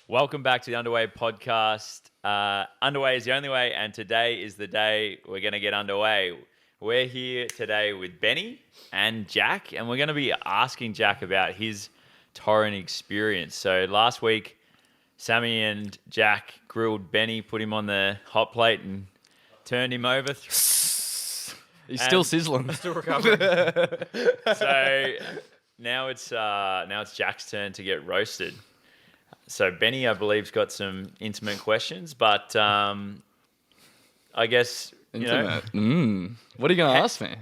Welcome back to the Underway podcast. Underway is the only way, and today is the day we're going to get underway. We're here today with Benny and Jack, and we're going to be asking Jack about his Torian experience. So last week, Sammy and Jack grilled Benny, put him on the hot plate, and turned him over. He's still sizzling. Still recovering. So now it's Jack's turn to get roasted. So Benny, I believe, has got some intimate questions, but I guess Intimate. What are you going to ask me?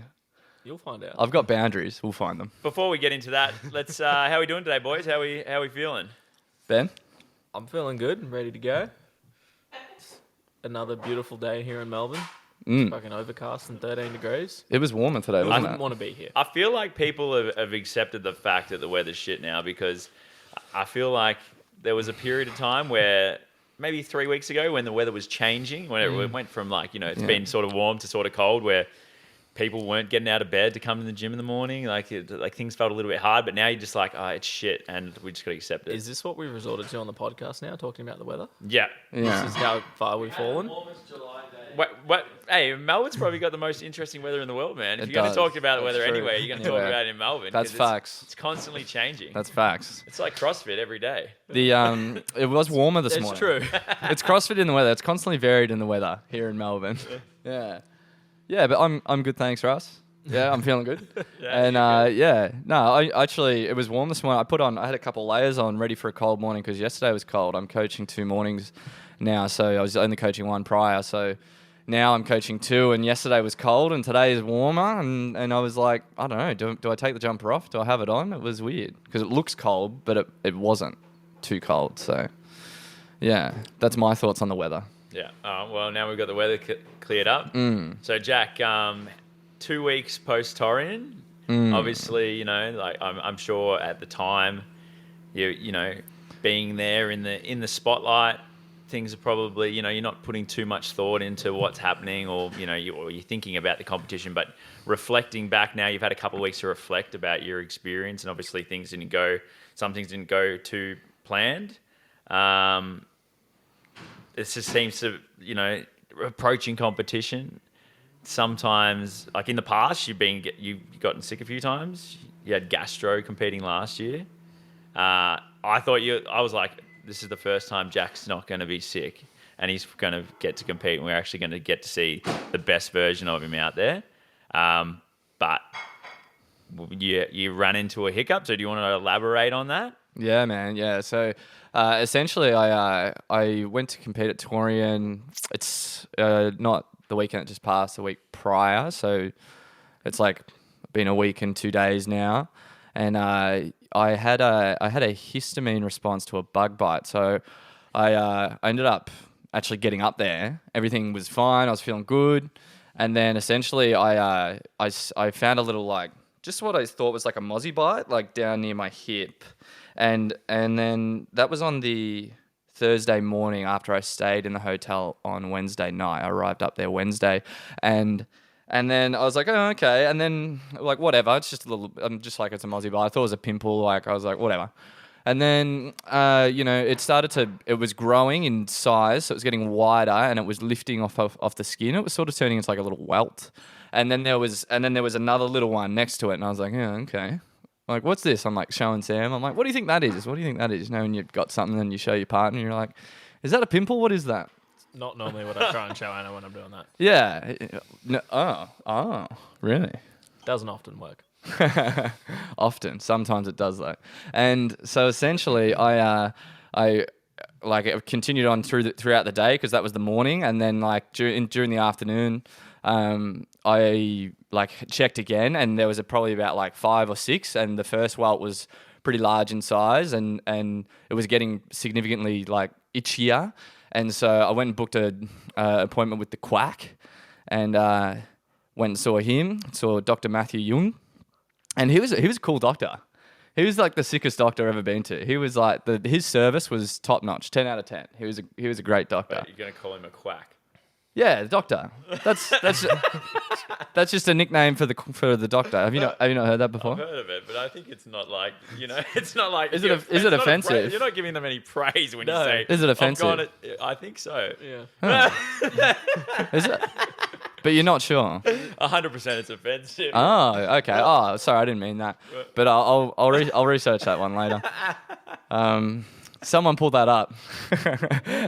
You'll find out. I've got boundaries. We'll find them. Before we get into that, let's. How are we doing today, boys? How we feeling? Ben? I'm feeling good and ready to go. It's another beautiful day here in Melbourne. It's fucking overcast and 13 degrees. It was warmer today, I wasn't didn't it? want to be here. I feel like people have accepted the fact that the weather's shit now, because I feel like there was a period of time where maybe 3 weeks ago when the weather was changing, when it went from it's been sort of warm to sort of cold, where people weren't getting out of bed to come to the gym in the morning. Like things felt a little bit hard, but now you're just like, oh, it's shit, and we just got to accept it. Is this what we've resorted to on the podcast now, talking about the weather? Yeah. Yeah. This is how far we've fallen? What? Hey, Melbourne's probably got the most interesting weather in the world, man. If It you're going to does. talk about the weather That's true. anywhere, you're going to talk Yeah. about it in Melbourne. That's 'cause facts. It's constantly changing. That's facts. It's like CrossFit every day. It was warmer this It's morning. true. It's CrossFit in the weather. It's constantly varied in the weather here in Melbourne. Yeah. Yeah, but I'm good, thanks, Russ. Yeah, I'm feeling good. It was warm this morning. I had a couple layers on, ready for a cold morning, because yesterday was cold. I'm coaching 2 mornings now, so I was only coaching 1 prior, so now I'm coaching 2, and yesterday was cold, and today is warmer, and I was like, I don't know, do I take the jumper off? Do I have it on? It was weird, because it looks cold, but it wasn't too cold, so yeah, that's my thoughts on the weather. Yeah. Well, now we've got the weather cleared up. So, Jack, 2 weeks post Torian, obviously, I'm sure at the time, being there in the spotlight, things are probably, you're not putting too much thought into what's happening, or you're thinking about the competition, but reflecting back now, you've had a couple of weeks to reflect about your experience, and obviously some things didn't go to planned. It just seems to, approaching competition, sometimes, like in the past, you've gotten sick a few times. You had gastro competing last year. I was like, this is the first time Jack's not going to be sick, and he's going to get to compete, and we're actually going to get to see the best version of him out there. But you ran into a hiccup, so do you want to elaborate on that? Yeah, man. Yeah. So essentially, I went to compete at Torian. It's not the weekend that just passed, the week prior. So it's like been a week and 2 days now, and I had a histamine response to a bug bite. So I ended up actually getting up there. Everything was fine. I was feeling good, and then essentially I found a little just what I thought was like a mozzie bite down near my hip. And then that was on the Thursday morning after I stayed in the hotel on Wednesday night. I arrived up there Wednesday, and then I was like, oh, okay. And then whatever, it's just a little. I'm just like, it's a mozzie bite. I thought it was a pimple. I was like, whatever. And then it was growing in size, so it was getting wider, and it was lifting off the skin. It was sort of turning into like a little welt. And then there was another little one next to it, and I was like, yeah, okay. Like, what's this? I'm like showing Sam. I'm like, what do you think that is? What do you think that is? When you've got something and you show your partner, you're like, is that a pimple? What is that? Not normally what I try and show Anna when I'm doing that. Yeah. No, oh, really? Doesn't often work. Often. Sometimes it does, though. And so essentially, I it continued on throughout the day, because that was the morning, and then during the afternoon, I checked again, and there was probably about 5 or 6, and the first welt was pretty large in size, and it was getting significantly itchier, and so I went and booked an appointment with the quack, and went and saw Dr. Matthew Jung, and he was a cool doctor. He was the sickest doctor I've ever been to. He was his service was top notch, 10 out of 10. He was a great doctor. But you're going to call him a quack? Yeah, the doctor. That's just a nickname for the doctor. Have you not heard that before? I've heard of it, but I think it's not like, it's not like. Is it offensive? You're not giving them any praise when you No. say. Is it offensive? I think so. Yeah. Is it? But you're not sure. 100% it's offensive. Oh, okay. Oh, sorry, I didn't mean that. But I'll research that one later. Someone pulled that up,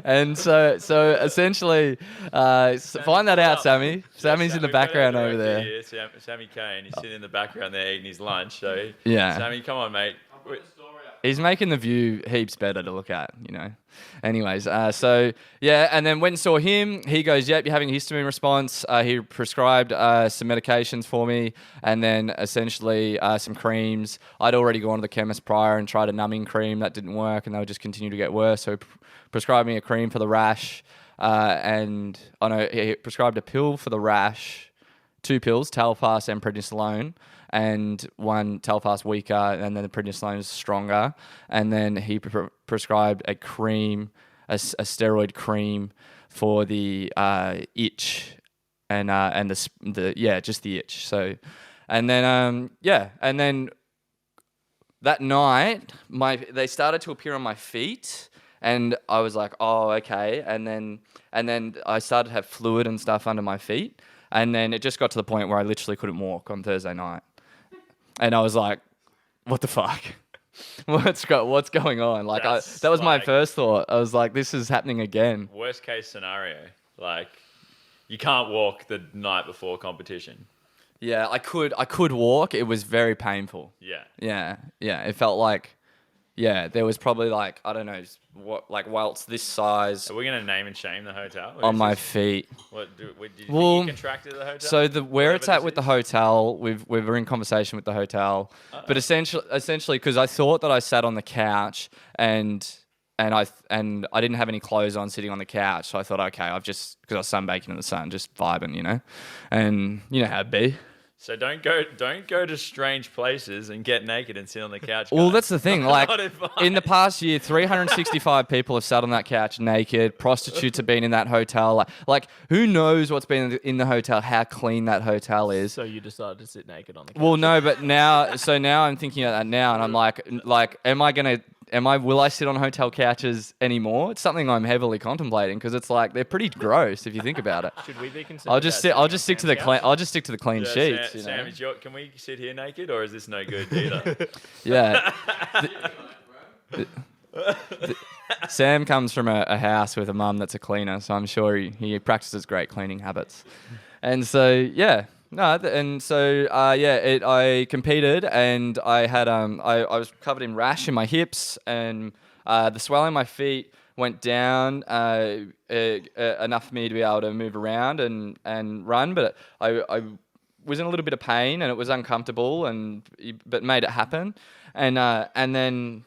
and so essentially, find that out, Sammy. Sammy's in the background over there. Here, Sammy Kane. He's sitting in the background there eating his lunch. So Yeah. Sammy, come on, mate. He's making the view heaps better to look at, Anyways, so yeah, and then went and saw him. He goes, "Yep, you're having a histamine response." He prescribed some medications for me, and then essentially some creams. I'd already gone to the chemist prior and tried a numbing cream that didn't work, and they would just continue to get worse. So he prescribed me a cream for the rash, he prescribed a pill for the rash, 2 pills, Telfast and prednisolone. And one Telfast weaker, and then the prednisolone is stronger. And then he prescribed a cream, a steroid cream for the itch, and just the itch. So, and then and then that night, they started to appear on my feet, and I was like, oh, okay. And then I started to have fluid and stuff under my feet, and then it just got to the point where I literally couldn't walk on Thursday night. And I was like, what the fuck? What's going on? Like, that was my first thought. I was like, this is happening again. Worst case scenario. Like, you can't walk the night before competition. Yeah, I could walk. It was very painful. Yeah. Yeah. It felt like, there was probably like, I don't know, welts this size Are we going to name and shame the hotel? on my feet. Did you think Well, you contracted at the hotel? So where it's at Whatever with the this hotel, we're in conversation with the hotel, but essentially because I thought that I sat on the couch and I didn't have any clothes on sitting on the couch, so I thought, okay, because I was sunbaking in the sun, just vibing, and you know how it be. So don't go to strange places and get naked and sit on the couch. Well, guys. that's the thing. Like Not advice. in the past year, 365 people have sat on that couch naked. Prostitutes have been in that hotel. Like who knows what's been in the hotel? How clean that hotel is. So you decided to sit naked on the couch. Well, no, but now I'm thinking of that now, and I'm like, will I sit on hotel couches anymore? It's something I'm heavily contemplating because it's like they're pretty gross if you think about it. Should we be concerned? I'll just stick to the clean. I'll just stick to the clean sheets. Sam, can we sit here naked, or is this no good either? Yeah. Sam comes from a house with a mum that's a cleaner, so I'm sure he practices great cleaning habits. And so, yeah. No, I competed and I had I was covered in rash in my hips and the swelling in my feet went down enough for me to be able to move around and run, but I was in a little bit of pain and it was uncomfortable but made it happen, and then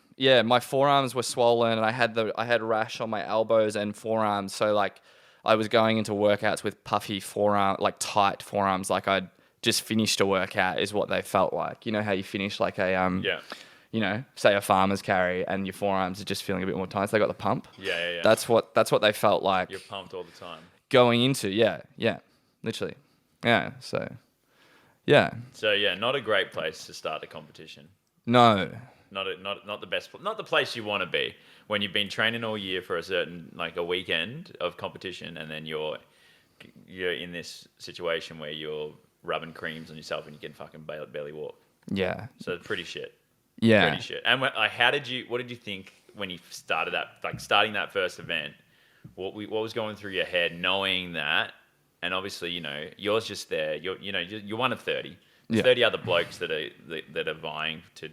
my forearms were swollen and I had rash on my elbows and forearms, so like I was going into workouts with puffy forearm, like tight forearms, like I'd just finished a workout is what they felt like. You know how you finish like say a farmer's carry and your forearms are just feeling a bit more tight. So they got the pump. Yeah. That's what they felt like. You're pumped all the time. Going into, literally. Yeah, so, yeah. So, not a great place to start a competition. No. Not the best, not the place you want to be when you've been training all year for a certain, like a weekend of competition, and then you're in this situation where you're rubbing creams on yourself and you can fucking barely walk. Yeah. So it's pretty shit. Yeah. Pretty shit. And what did you think when you started starting that first event? What was going through your head knowing that? And obviously, you're just there. You're one of 30. Yeah. 30 other blokes that are vying to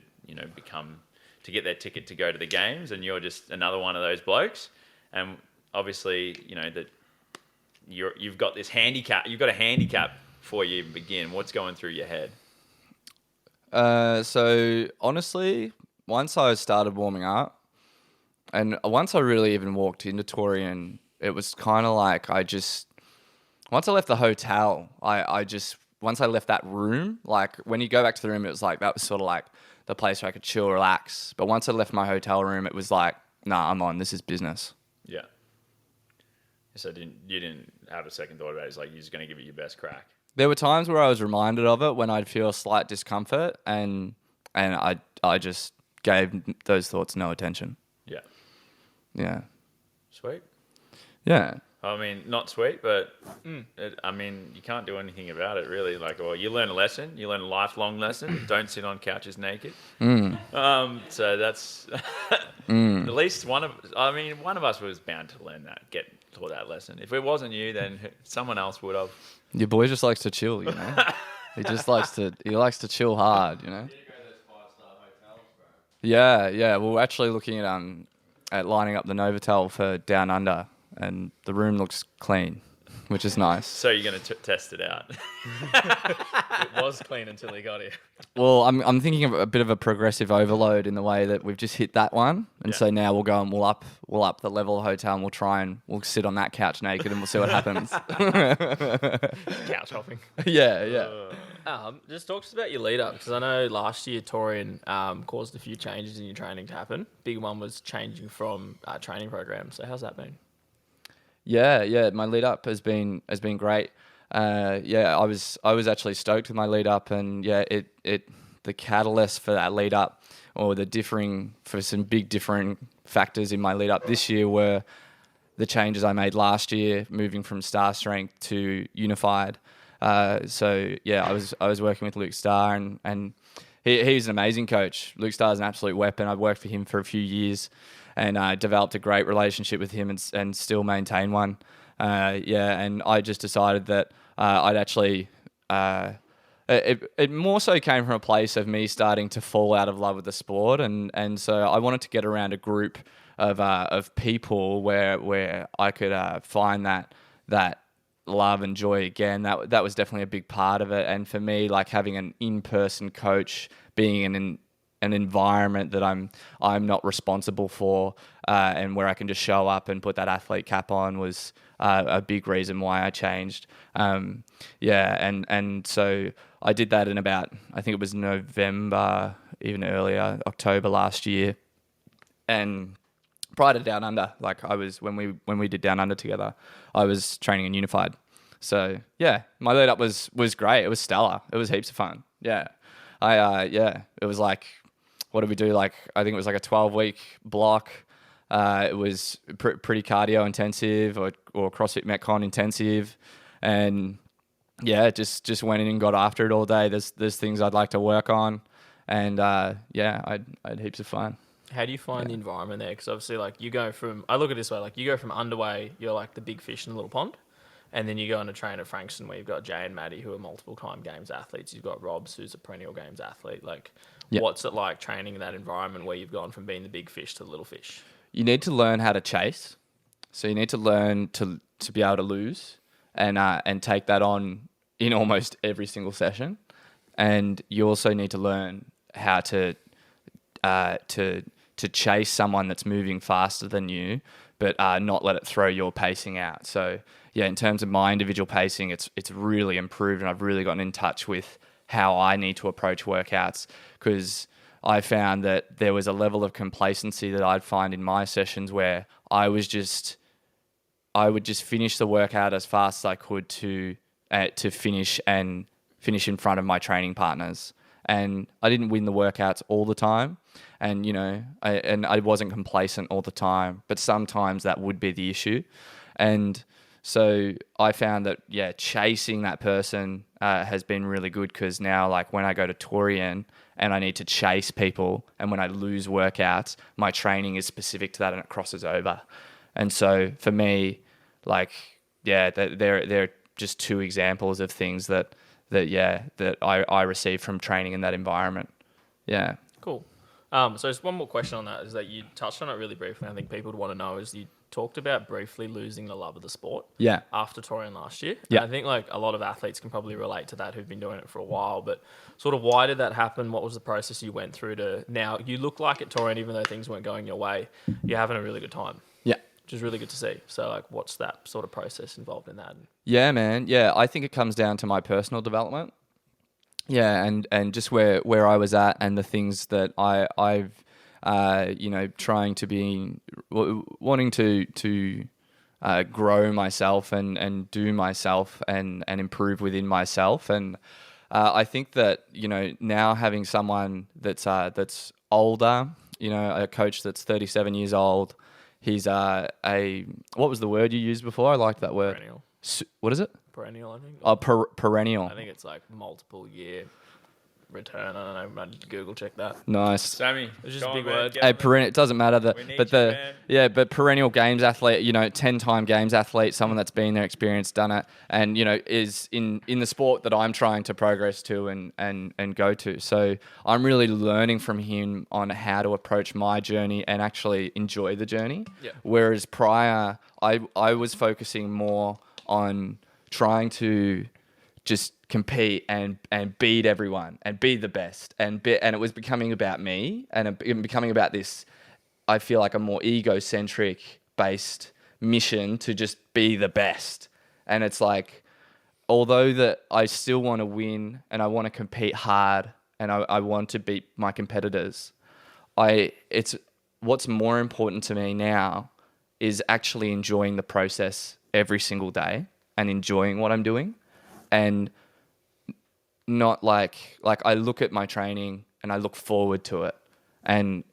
to get their ticket to go to the games, and you're just another one of those blokes. And obviously, that you've got this handicap. You've got a handicap before you even begin. What's going through your head? So honestly, once I started warming up, and once I really even walked into Torian, it was kind of like once I left the hotel, once I left that room, like when you go back to the room, it was like, that was sort of like the place where I could chill, relax. But once I left my hotel room, it was like, nah, I'm on, this is business. Yeah. So you didn't have a second thought about it? It's like you're just going to give it your best crack. There were times where I was reminded of it when I'd feel slight discomfort, and I just gave those thoughts no attention. Yeah. Yeah. Sweet. Yeah. I mean, not sweet, but I mean, you can't do anything about it, really. Like, well, you learn a lesson. You learn a lifelong lesson. Don't sit on couches naked. So that's at least one of us was bound to learn that, get taught that lesson. If it wasn't you, then someone else would have. Your boy just likes to chill, you know. He likes to chill hard, you know. Yeah. We're actually looking at lining up the Novotel for Down Under, and the room looks clean, which is nice. So you're going to test it out. It was clean until he got here. Well, I'm thinking of a bit of a progressive overload in the way that we've just hit that one, and so now we'll go and we'll up the level of the hotel, and we'll sit on that couch naked, and we'll see what happens. Couch hopping. Yeah. Just talk to us about your lead up, because I know last year Torian caused a few changes in your training to happen. Big one was changing from training programs. So how's that been? Yeah. My lead up has been great. I was actually stoked with my lead up, and the catalyst for that lead up, or for some big differing factors in my lead up this year, were the changes I made last year, moving from Star Strength to Unified. I was working with Luke Starr, and he's an amazing coach. Luke Starr's an absolute weapon. I've worked for him for a few years, and I developed a great relationship with him, and still maintain one. And I just decided that I'd actually. It more so came from a place of me starting to fall out of love with the sport, and so I wanted to get around a group of people where I could find that love and joy again. That was definitely a big part of it. And for me, like, having an in-person coach, being in an environment that I'm not responsible for, and where I can just show up and put that athlete cap on, was a big reason why I changed. And so I did that in about, I think it was November, even earlier, October last year. And prior to Down Under, like, when we did Down Under together, I was training in Unified. So yeah, my lead up was great. It was stellar. It was heaps of fun. Yeah. It was like, what did we do? Like, I think it was like a 12-week block. It was pretty cardio intensive, or CrossFit Metcon intensive, and yeah, just went in and got after it all day. There's things I'd like to work on, and I had heaps of fun. How do you find the environment there? Because obviously, like, I look at it this way, like, you go from underway, you're like the big fish in the little pond, and then you go on a train at Frankston where you've got Jay and Maddie, who are multiple-time games athletes. You've got Robs, who's a perennial games athlete. Like, what's it like training in that environment where you've gone from being the big fish to the little fish? You need to learn how to chase. So you need to learn to be able to lose, and take that on in almost every single session. And you also need to learn how to chase someone that's moving faster than you, but not let it throw your pacing out. So yeah, in terms of my individual pacing, it's really improved, and I've really gotten in touch with how I need to approach workouts, because I found that there was a level of complacency that I'd find in my sessions where I would just finish the workout as fast as I could to finish in front of my training partners. And I didn't win the workouts all the time, and I wasn't complacent all the time, but sometimes that would be the issue. And so I found that chasing that person has been really good, because now, like, when I go to Torian and I need to chase people, and when I lose workouts, my training is specific to that and it crosses over. And so for me, like, they're just two examples of things that I receive from training in that environment. Yeah. Cool. So just one more question on that is that you touched on it really briefly. I think people would want to know is you talked about briefly losing the love of the sport. Yeah. After Torian last year. Yeah. And I think, like, a lot of athletes can probably relate to that who've been doing it for a while. But sort of, why did that happen? What was the process you went through to now you look like at Torian, even though things weren't going your way, you're having a really good time. Yeah. Which is really good to see. So, like, what's that sort of process involved in that? Yeah, man. Yeah, I think it comes down to my personal development. Yeah, and just where I was at, and the things that I've trying to be wanting to grow myself and do myself and improve within myself. And I think that, now having someone that's older, a coach that's 37 years old, he's what was the word you used before? I liked that word. Perennial. What is it? Perennial, I think. Oh, perennial. I think it's like multiple year return. I don't know. I might Google check that. Nice. Sammy, It's just go a on, big man, word. get Hey, on the- perennial. It doesn't matter We need you, man. but perennial games athlete, 10-time games athlete, someone that's been there, experienced, done it, and is in the sport that I'm trying to progress to and go to. So I'm really learning from him on how to approach my journey and actually enjoy the journey. Yeah. Whereas prior, I was focusing more on trying to just compete and beat everyone and be the best and it was becoming about me and it becoming about this. I feel like a more egocentric based mission to just be the best. And it's like, although that I still want to win and I want to compete hard and I want to beat my competitors, it's what's more important to me now is actually enjoying the process every single day and enjoying what I'm doing. And not like I look at my training and I look forward to it. And,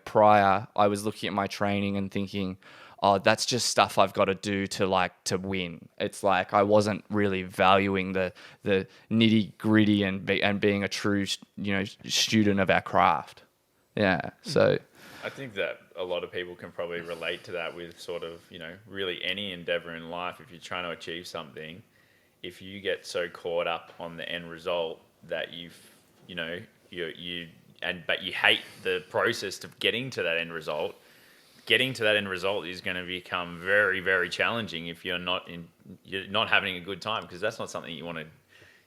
prior I was looking at my training and thinking, oh, that's just stuff I've got to do to win. It's like I wasn't really valuing the nitty gritty and being a true, student of our craft. Yeah. So I think that a lot of people can probably relate to that with sort of, really any endeavor in life. If you're trying to achieve something, if you get so caught up on the end result that but you hate the process of getting to that end result, is going to become very, very challenging if you're not having a good time, because that's not something you want to.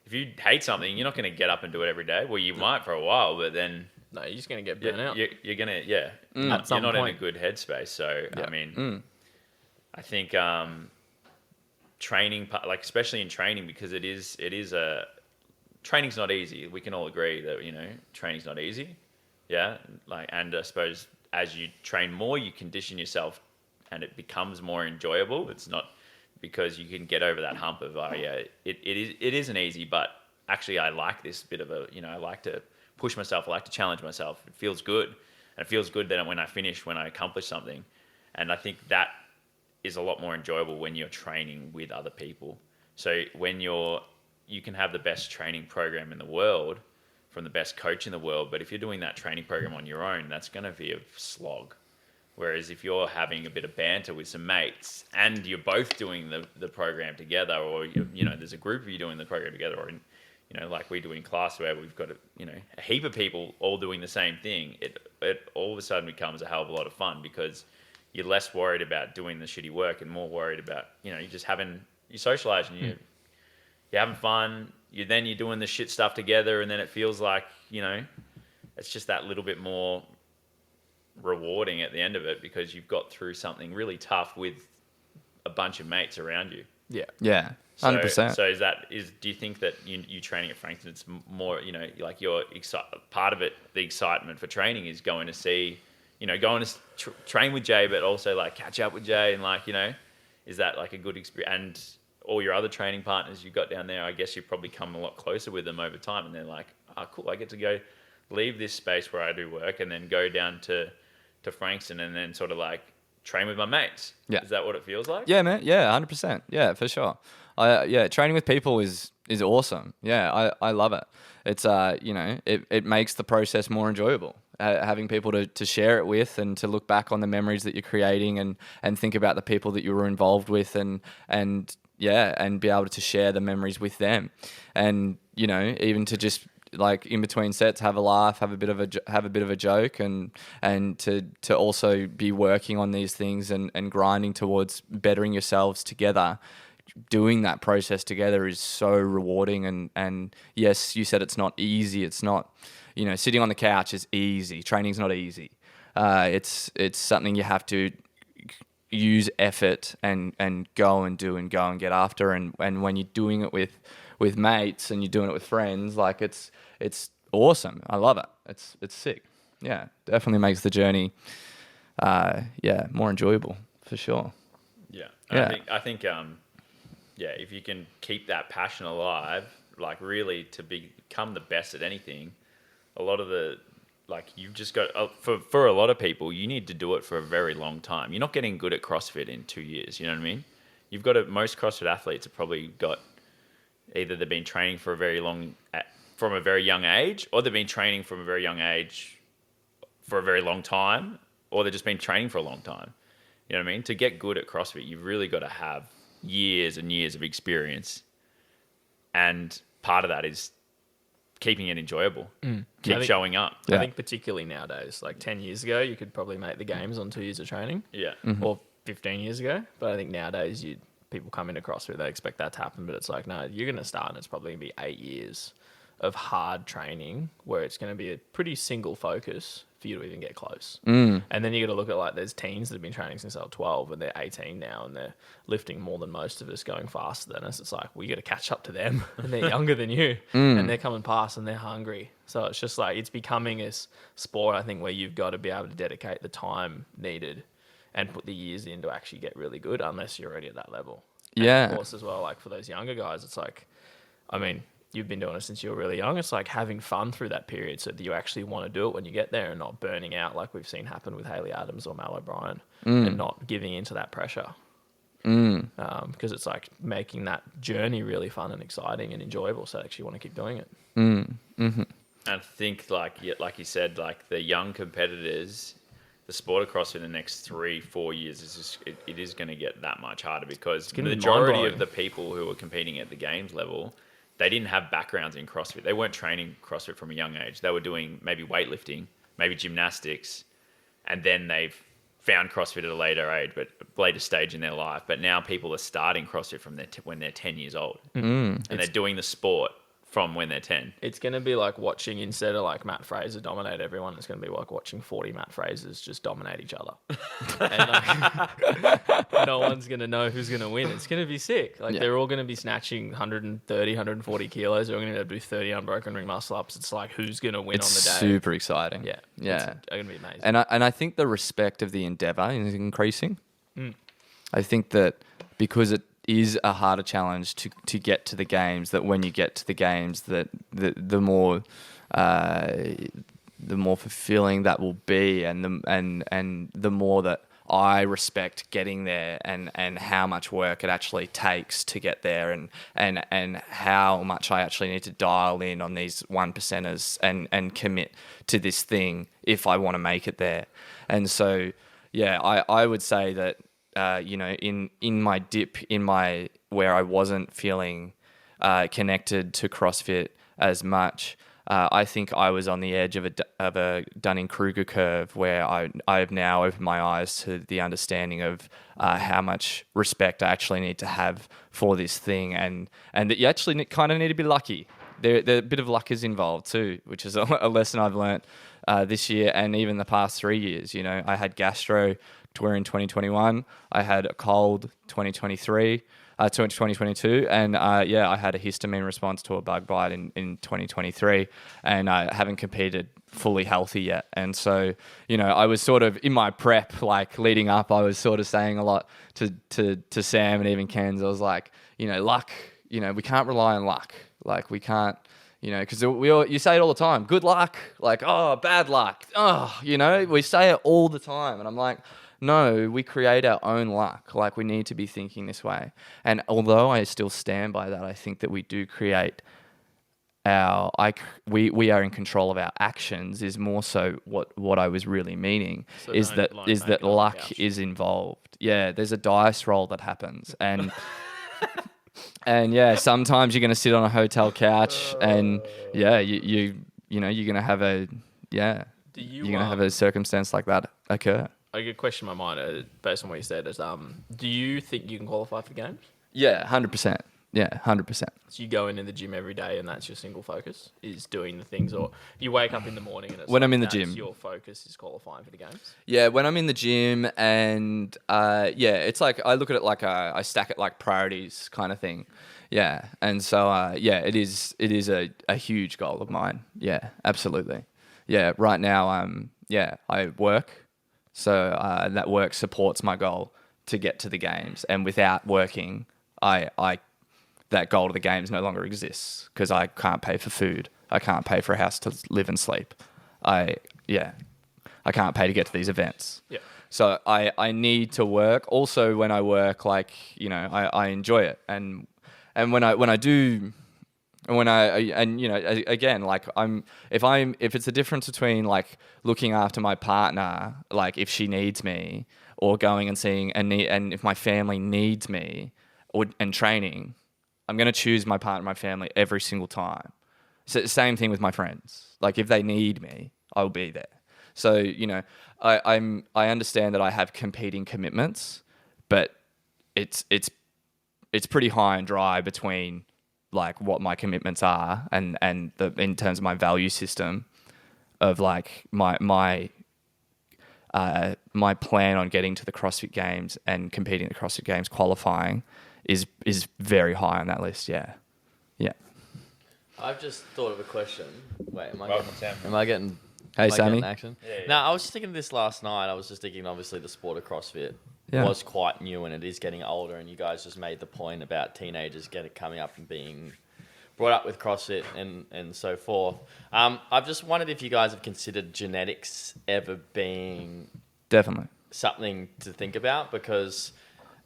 If you hate something, you're not going to get up and do it every day. Well, you might for a while, but then No, you're just going to get burnt out. you're going to At you're some not in a point. good headspace. So Yeah. I mean, I think training, like especially in training, because training's not easy. We can all agree that training's not easy. Yeah, and I suppose as you train more, you condition yourself, and it becomes more enjoyable. It's not because you can get over that hump of it isn't easy, but actually I like this bit of I like to push myself, I like to challenge myself. It feels good, and it feels good that when I accomplish something, and I think that is a lot more enjoyable when you're training with other people. So when you can have the best training program in the world from the best coach in the world, but if you're doing that training program on your own, that's going to be a slog. Whereas if you're having a bit of banter with some mates and you're both doing the program together, or there's a group of you doing the program together, or like we do in class where we've got a heap of people all doing the same thing, it all of a sudden becomes a hell of a lot of fun, because you're less worried about doing the shitty work and more worried about you're socializing, you're having fun, you're doing the shit stuff together, and then it feels like it's just that little bit more rewarding at the end of it, because you've got through something really tough with a bunch of mates around you. yeah, 100%. So do you think that you training at Frankston, it's more like your part of it, the excitement for training is going to see going to train with Jay, but also like catch up with Jay, and is that like a good experience? And all your other training partners you've got down there, I guess you've probably come a lot closer with them over time, and they're like, oh, cool, I get to go leave this space where I do work and then go down to Frankston and then sort of like train with my mates. Yeah. Is that what it feels like? Yeah, man. Yeah, 100%. Yeah, for sure. Training with people is awesome. Yeah, I love it. It's it makes the process more enjoyable. Having people to share it with, and to look back on the memories that you're creating, and think about the people that you were involved with, and be able to share the memories with them, and even to just like in between sets have a laugh, have a bit of a joke, and to also be working on these things and grinding towards bettering yourselves together. Doing that process together is so rewarding, and yes, you said it's not easy. It's not, sitting on the couch is easy. Training's not easy. It's something you have to use effort and go and do and go and get after. And when you're doing it with mates and you're doing it with friends, like it's awesome. I love it. It's sick. Yeah, definitely makes the journey more enjoyable for sure. Yeah. Yeah. I think, yeah, if you can keep that passion alive, like really to become the best at anything, a lot of the, like you've just got, for a lot of people, you need to do it for a very long time. You're not getting good at CrossFit in 2 years. You know what I mean? You've got most CrossFit athletes have probably got, either they've been training for a very long, from a very young age, or they've been training from a very young age for a very long time, or they've just been training for a long time. You know what I mean? To get good at CrossFit, you've really got to have years and years of experience. And part of that is keeping it enjoyable. Keep showing up. I think particularly nowadays, like 10 years ago, you could probably make the games on 2 years of training. Yeah. Or 15 years ago. But I think nowadays, people come into CrossFit, they expect that to happen. But it's like, no, you're going to start and it's probably going to be 8 years of hard training where it's going to be a pretty single focus for you to even get close. And then you got to look at, like, there's teens that have been training since they were 12 and they're 18 now and they're lifting more than most of us, going faster than us. It's like, we got to catch up to them and they're younger than you and they're coming past and they're hungry. So it's just like, it's becoming a sport, I think, where you've got to be able to dedicate the time needed and put the years in to actually get really good, unless you're already at that level. And of course, as well, like for those younger guys, it's like, I mean, you've been doing it since you were really young. It's like having fun through that period so that you actually want to do it when you get there and not burning out like we've seen happen with Hayley Adams or Mal O'Brien and not giving into that pressure. Because it's like making that journey really fun and exciting and enjoyable, so I actually want to keep doing it. And I think, like you said, like the young competitors, the sport of CrossFit in the next 3-4 years is just, it is going to get that much harder, because the majority of the people who are competing at the games level, they didn't have backgrounds in CrossFit. They weren't training CrossFit from a young age. They were doing maybe weightlifting, maybe gymnastics, and then they've found CrossFit at a later age, but later stage in their life. But now people are starting CrossFit from when they're 10 years old, and they're doing the sport from when they're 10. It's going to be like watching, instead of like Matt Fraser dominate everyone, it's going to be like watching 40 Matt Frasers just dominate each other. And like, no one's going to know who's going to win. It's going to be sick. Like they're all going to be snatching 130, 140 kilos. They're all going to do 30 unbroken ring muscle ups. It's like, who's going to win on the day? It's super exciting. Yeah. Yeah. It's going to be amazing. And I think the respect of the endeavor is increasing. I think that because it is a harder challenge to get to the games, that when you get to the games, that the more fulfilling that will be, and the more that I respect getting there, and how much work it actually takes to get there, and how much I actually need to dial in on these 1%ers and commit to this thing if I want to make it there. And so, yeah, I would say that, in my dip, where I wasn't feeling connected to CrossFit as much, I think I was on the edge of a Dunning-Kruger curve, where I have now opened my eyes to the understanding of how much respect I actually need to have for this thing, and that you actually kind of need to be lucky. There a bit of luck is involved too, which is a lesson I've learned this year and even the past 3 years. I had gastro in 2021. I had a cold 2022, and I had a histamine response to a bug bite in 2023, and I haven't competed fully healthy yet. And so, I was sort of in my prep, like leading up, I was sort of saying a lot to Sam and even Ken's. I was like, luck, we can't rely on luck. Like we can't, because you say it all the time, good luck, like, oh, bad luck. Oh, we say it all the time. And I'm like, no, we create our own luck. Like, we need to be thinking this way. And although I still stand by that, I think that we do create we are in control of our actions, is more so what I was really meaning, So Mm. is that luck is involved. Yeah, there's a dice roll that happens. And and yeah, sometimes you're going to sit on a hotel couch and yeah, you're going to have you're going to have a circumstance like that occur. I get a question in my mind based on what you said is, do you think you can qualify for games? Yeah, 100%. Yeah, 100%. So you go into the gym every day and that's your single focus, is doing the things, or you wake up in the morning and it's when like I'm in the that's gym, your focus is qualifying for the games? Yeah, when I'm in the gym, and it's like I look at it like I stack it like priorities kind of thing. Yeah, and so it is a huge goal of mine. Yeah, absolutely. Yeah, right now I work, so that work supports my goal to get to the games, and without working, I that goal to the games no longer exists because I can't pay for food. I can't pay for a house to live and sleep. I can't pay to get to these events. Yeah. So I need to work. Also, when I work, like, I enjoy it, and when I do, again, like if it's a difference between like looking after my partner, like if she needs me, or going and seeing and if my family needs me, and training, I'm going to choose my partner, my family every single time. So same thing with my friends. Like if they need me, I'll be there. So, I understand that I have competing commitments, but it's pretty high and dry between like what my commitments are and in terms of my value system of like my plan on getting to the CrossFit Games and competing at the CrossFit Games, qualifying is very high on that list. Yeah. I've just thought of a question. Wait, am Welcome, Sam. I getting? Hey, am I getting Sammy. action? Yeah. No, I was just thinking of this last night. I was just thinking, obviously, the sport of CrossFit was quite new and it is getting older. And you guys just made the point about teenagers coming up and being brought up with CrossFit and so forth. I've just wondered if you guys have considered genetics ever being Definitely. something to think about, because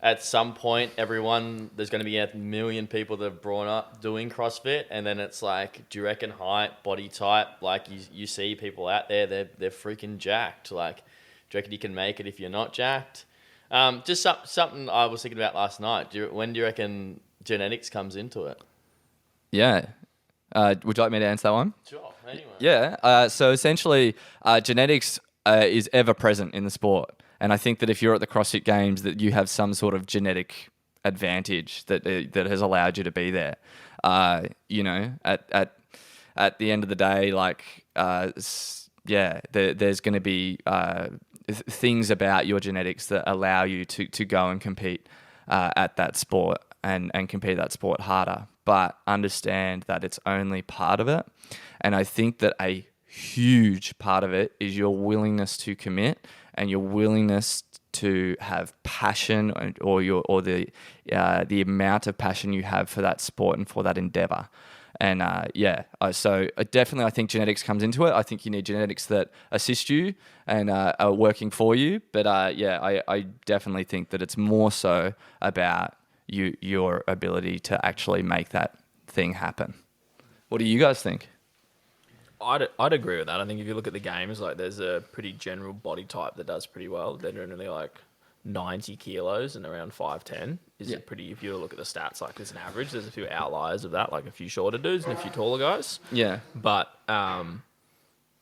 at some point, there's going to be 1 million people that have brought up doing CrossFit, and then it's like, do you reckon height, body type, like you see people out there, they're freaking jacked. Like, do you reckon you can make it if you're not jacked? Just something I was thinking about last night. When do you reckon genetics comes into it? Yeah. Would you like me to answer that one? Sure. Anyway. Yeah. So essentially, genetics is ever present in the sport. And I think that if you're at the CrossFit Games, that you have some sort of genetic advantage that has allowed you to be there. At the end of the day, like, there's going to be things about your genetics that allow you to go and compete at that sport and compete that sport harder. But understand that it's only part of it. And I think that a huge part of it is your willingness to commit and your willingness to have passion or the amount of passion you have for that sport and for that endeavor. And so definitely I think genetics comes into it. I think you need genetics that assist you and are working for you. But I definitely think that it's more so about your ability to actually make that thing happen. What do you guys think? I'd agree with that. I think if you look at the games, like there's a pretty general body type that does pretty well. They're generally like 90 kilos and around 5'10". If you look at the stats, like there's an average. There's a few outliers of that, like a few shorter dudes and a few taller guys. Yeah. But and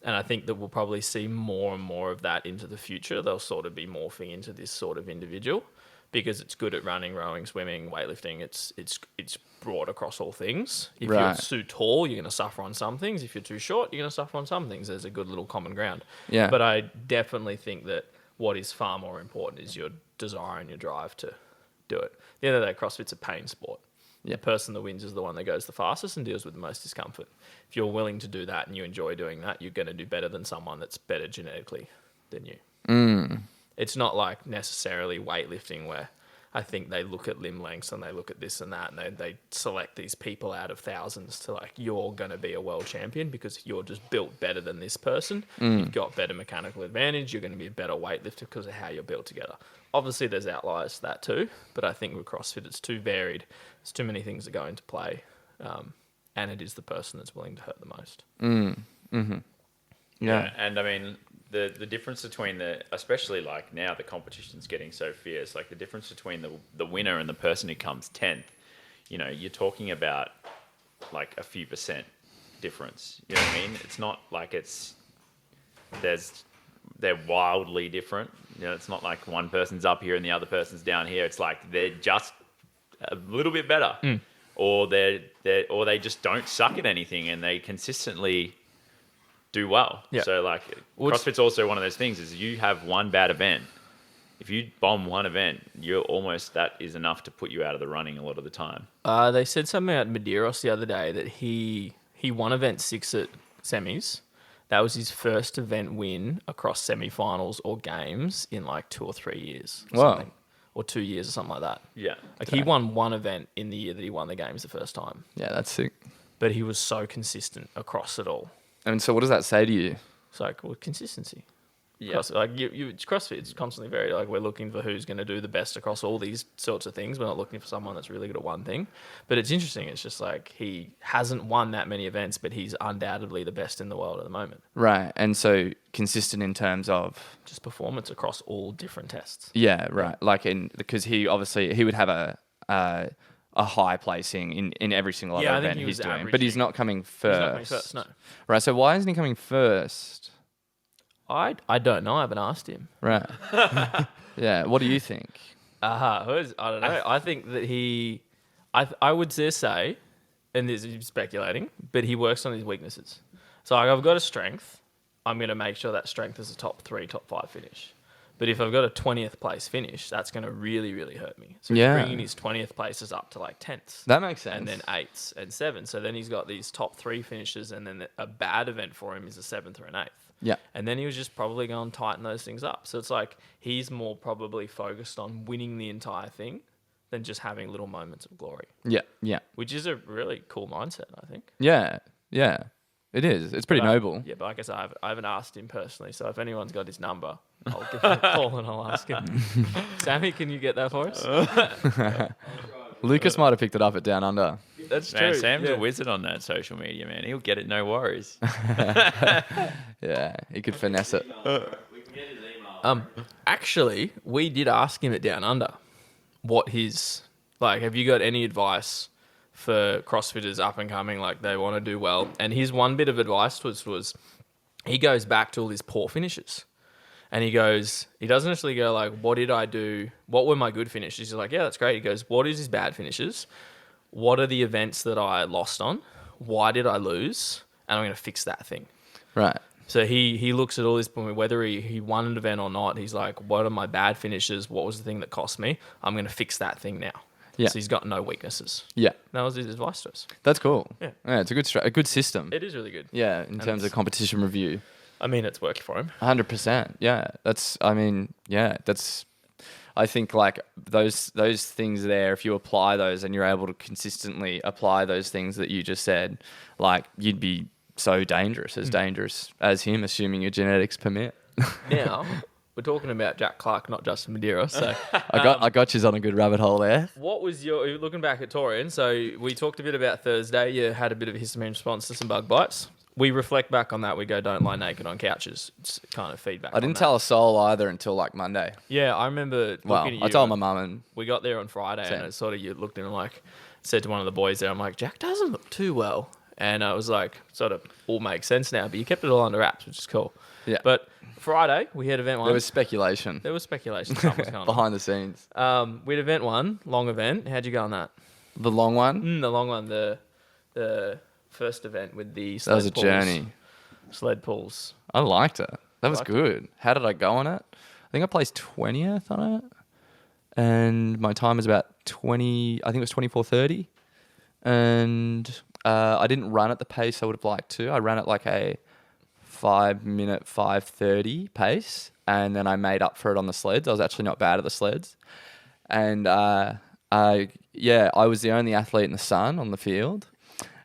I think that we'll probably see more and more of that into the future. They'll sort of be morphing into this sort of individual because it's good at running, rowing, swimming, weightlifting. It's broad across all things. If you're too tall, you're going to suffer on some things. If you're too short, you're going to suffer on some things. There's a good little common ground. Yeah. But I definitely think that what is far more important is your desire and your drive to do it. At the end of the day, CrossFit's a pain sport. Yeah. The person that wins is the one that goes the fastest and deals with the most discomfort. If you're willing to do that and you enjoy doing that, you're going to do better than someone that's better genetically than you. It's not like necessarily weightlifting where I think they look at limb lengths and they look at this and that and they select these people out of thousands to like, you're going to be a world champion because you're just built better than this person. You've got better mechanical advantage. You're going to be a better weightlifter because of how you're built together. Obviously, there's outliers to that too, but I think with CrossFit, it's too varied. There's too many things that go into play, and it is the person that's willing to hurt the most. Yeah, and I mean, the difference between especially like now the competition's getting so fierce, like the difference between the winner and the person who comes 10th, you're talking about like a few % difference. You know what I mean? It's not like they're wildly different. It's not like one person's up here and the other person's down here. It's like they're just a little bit better, or they just don't suck at anything and they consistently do well. Yeah. So like CrossFit's also one of those things is you have one bad event. If you bomb one event, that is enough to put you out of the running a lot of the time. They said something about Medeiros the other day that he won event 6 at semis. That was his first event win across semi-finals or games in like 2 or 3 years. Wow. Something. or 2 years or something like that. Yeah. Like he won one event in the year that he won the games the first time, Yeah, that's sick. but he was so consistent across it all. And so what does that say to you? It's like, well, consistency. Yeah. Like it's CrossFit. It's constantly very like we're looking for who's going to do the best across all these sorts of things. We're not looking for someone that's really good at one thing. But it's interesting. It's just like he hasn't won that many events, but he's undoubtedly the best in the world at the moment. Right. And so consistent in terms of... Just performance across all different tests. Yeah, right. Like because he obviously he would have a high placing in every single other Yeah, I think event he he's was doing, but he's not coming first. He's not coming first, no. Right. So why isn't he coming first? I don't know. I haven't asked him. Right. Yeah. What do you think? I don't know. I think that I would just say, and this is speculating, but he works on his weaknesses. So like, I've got a strength. I'm going to make sure that strength is a top 3, top 5 finish. But if I've got a 20th place finish, that's going to really, really hurt me. So Yeah. he's bringing his 20th places up to like 10ths. That makes sense. And then 8ths and 7s. So then he's got these top 3 finishes, and then a bad event for him is a 7th or an 8th. Yeah. And then he was just probably going to tighten those things up. So it's like he's more probably focused on winning the entire thing than just having little moments of glory, Yeah. Yeah. which is a really cool mindset, I think. Yeah. Yeah. It is. It's pretty But noble. Yeah, but like I said, I haven't asked him personally. So if anyone's got his number, I'll give him a call and I'll ask him. Sammy, can you get that for us? Lucas might have picked it up at Down Under. That's Man, true. Sam's yeah. a wizard on that social media, man. He'll get it, no worries. Yeah. He could finesse it. Actually, we did ask him at Down Under what his, like, have you got any advice for CrossFitters up and coming, like they want to do well? And his one bit of advice was he goes back to all his poor finishes. And he doesn't actually go like, what did I do? What were my good finishes? He's like, yeah, that's great. He goes, what is his bad finishes? What are the events that I lost on? Why did I lose? And I'm going to fix that thing. Right. So he looks at all this, whether he won an event or not. He's like, what are my bad finishes? What was the thing that cost me? I'm going to fix that thing now. Yeah. So he's got no weaknesses. Yeah. That was his advice to us. That's cool. Yeah. It's a good system. It is really good. Yeah. In terms of competition review. I mean, it's working for him. 100%. Yeah. I think like those things there, if you apply those and you're able to consistently apply those things that you just said, like you'd be so dangerous as him, assuming your genetics permit. Now, we're talking about Jack Clark, not Justin Madeira. So I got you on a good rabbit hole there. what was you're looking back at Torian? So we talked a bit about Thursday. You had a bit of a histamine response to some bug bites. We reflect back on that. We go, don't lie naked on couches. It's kind of feedback. I didn't tell a soul either until like Monday. Yeah, I remember Well, looking at you. I told my mum and We got there on Friday, Same. and it sort of you looked in and like said to one of the boys there, I'm like, Jack doesn't look too well, and I was like, sort of all makes sense now. But you kept it all under wraps, which is cool. Yeah. But Friday we had event one. there was speculation There was speculation something was going on. behind the scenes. We had event one, long event. How'd you go on that? The long one, The long one, the first event with the that was a journey. Sled pulls. I liked it. That was Liked it. good. How did I go on it? I think I placed 20th on it. And my time was about 20, I think it was 24:30. And I didn't run at the pace I would have liked to. I ran at like a 5-minute 5:30 pace. And then I made up for it on the sleds. I was actually not bad at the sleds. And I was the only athlete in the sun on the field.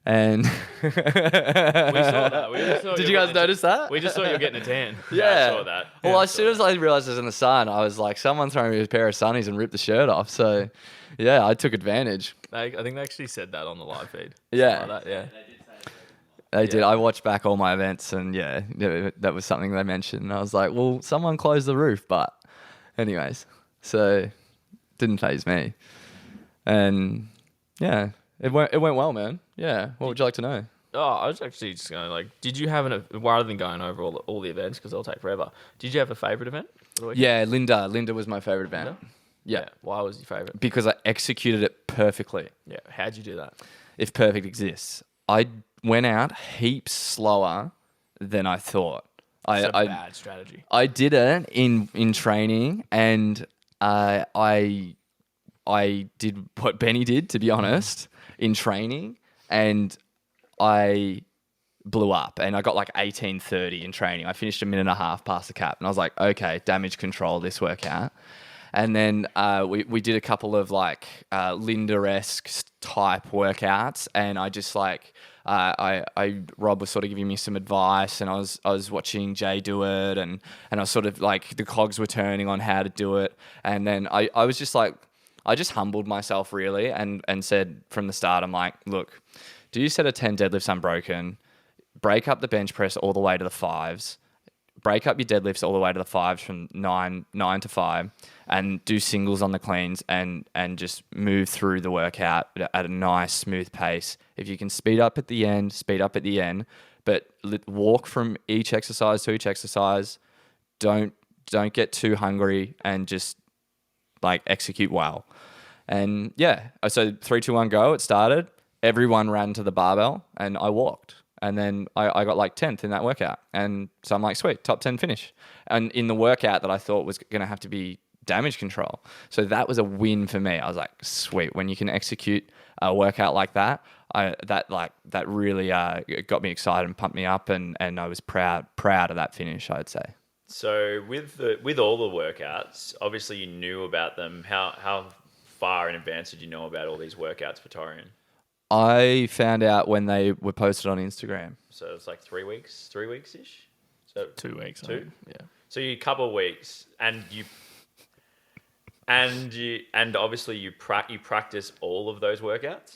And We saw that. We just saw did you you guys getting notice that? We just saw you getting a tan. Yeah. I saw that. Well, Yeah, as soon as I realized it was in the sun, I was like, someone throwing me a pair of sunnies and ripped the shirt off. So, yeah, I took advantage. I think they actually said that on the live feed. Yeah. Something like that, yeah. They did. I watched back all my events, and yeah, that was something they mentioned. And I was like, well, someone closed the roof, but anyways, so didn't faze me. And yeah, it went well, man. Yeah. What would you like to know? Oh, I was actually just going like, did you have rather than going over all the events because they'll take forever, did you have a favourite event for the weekend? Yeah, Linda was my favorite event. Linda? Yeah. Why was your favourite? Because I executed it perfectly. Yeah. How'd you do that? If perfect exists. I went out heaps slower than I thought. It's a I bad strategy. I did it in training, and I did what Benny did, to be honest, in training, and I blew up, and I got like 18:30 in training. I finished a minute and a half past the cap, and I was like, okay, damage control this workout. And then we did a couple of like Linda-esque type workouts, and I just like Rob was sort of giving me some advice, and I was watching Jay do it, and I was sort of like the cogs were turning on how to do it, and then I was just like, I just humbled myself really, and said from the start, I'm like, look, do you set a 10 deadlifts unbroken, break up the bench press all the way to the 5s, break up your deadlifts all the way to the 5s from 9 to 5, and do singles on the cleans, and just move through the workout at a nice smooth pace. If you can speed up at the end, speed up at the end, but walk from each exercise to each exercise. Don't get too hungry, and just like execute well. And yeah, so 3, 2, 1, go. It started. Everyone ran to the barbell, and I walked. And then I got like 10th in that workout. And so I'm like, sweet, top 10 finish. And in the workout that I thought was going to have to be damage control. So that was a win for me. I was like, sweet, when you can execute a workout like that, that really got me excited and pumped me up. And I was proud of that finish, I'd say. So with all the workouts, obviously you knew about them. How far in advance did you know about all these workouts for Torian? I found out when they were posted on Instagram. So it's like 3 weeks-ish? So 2 weeks. I 2? think. Yeah. So you a couple of weeks, and obviously you practice all of those workouts?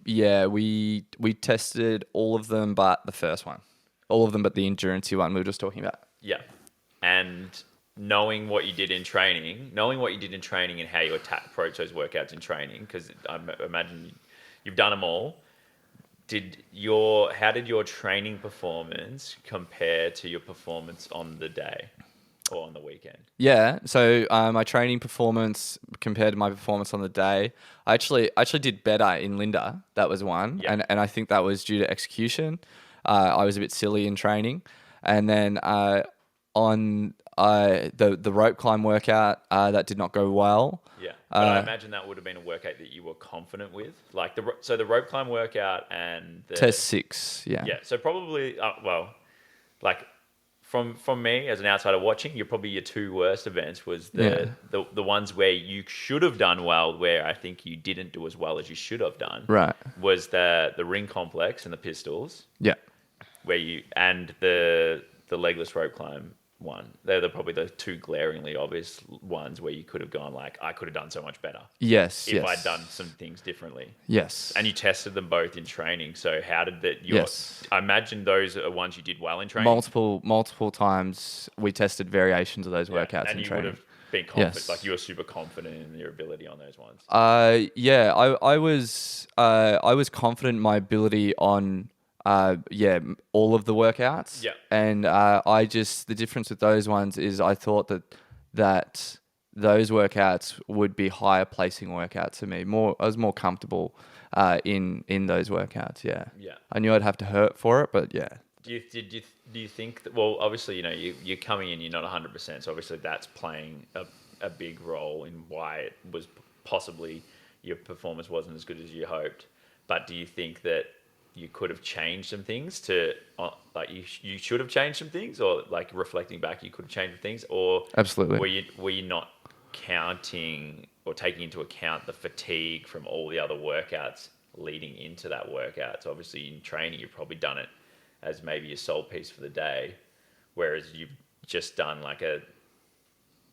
Yeah, we tested all of them but the first one. All of them but the endurance-y one we were just talking about. Yeah. And knowing what you did in training and how you approach those workouts in training, because I imagine you've done them all. How did your training performance compare to your performance on the day or on the weekend? Yeah, so my training performance compared to my performance on the day, I actually did better in Linda. That was one, Yeah. and I think that was due to execution. I was a bit silly in training, and then on the rope climb workout, that did not go well. Yeah, but I imagine that would have been a workout that you were confident with, like the rope climb workout and the Test 6. Yeah. Yeah, so probably like from me as an outsider watching, you're probably your 2 worst events was the ones where you should have done well, where I think you didn't do as well as you should have done. Right. Was the ring complex and the pistols, Yeah. where and the legless rope climb one. They're probably the 2 glaringly obvious ones where you could have gone like, I could have done so much better Yes. if I'd done some things differently. Yes. And you tested them both in training. So how did that? Yes. I imagine those are ones you did well in training. Multiple times we tested variations of those workouts and in you training. would have been confident, Yes. like you were super confident in your ability on those ones. Yeah, I was confident in my ability on all of the workouts. Yeah. And the difference with those ones is I thought that those workouts would be higher placing workouts for me. I was more comfortable in those workouts. Yeah. Yeah. I knew I'd have to hurt for it, but yeah. Do you think that? Well, obviously, you're coming in, you're not 100%, so obviously that's playing a big role in why it was possibly your performance wasn't as good as you hoped. But do you think that you could have changed some things like you should have changed some things, or like reflecting back, you could have changed some things, or Absolutely. were you not counting or taking into account the fatigue from all the other workouts leading into that workout? So obviously in training, you've probably done it as maybe your sole piece for the day, whereas you've just done like a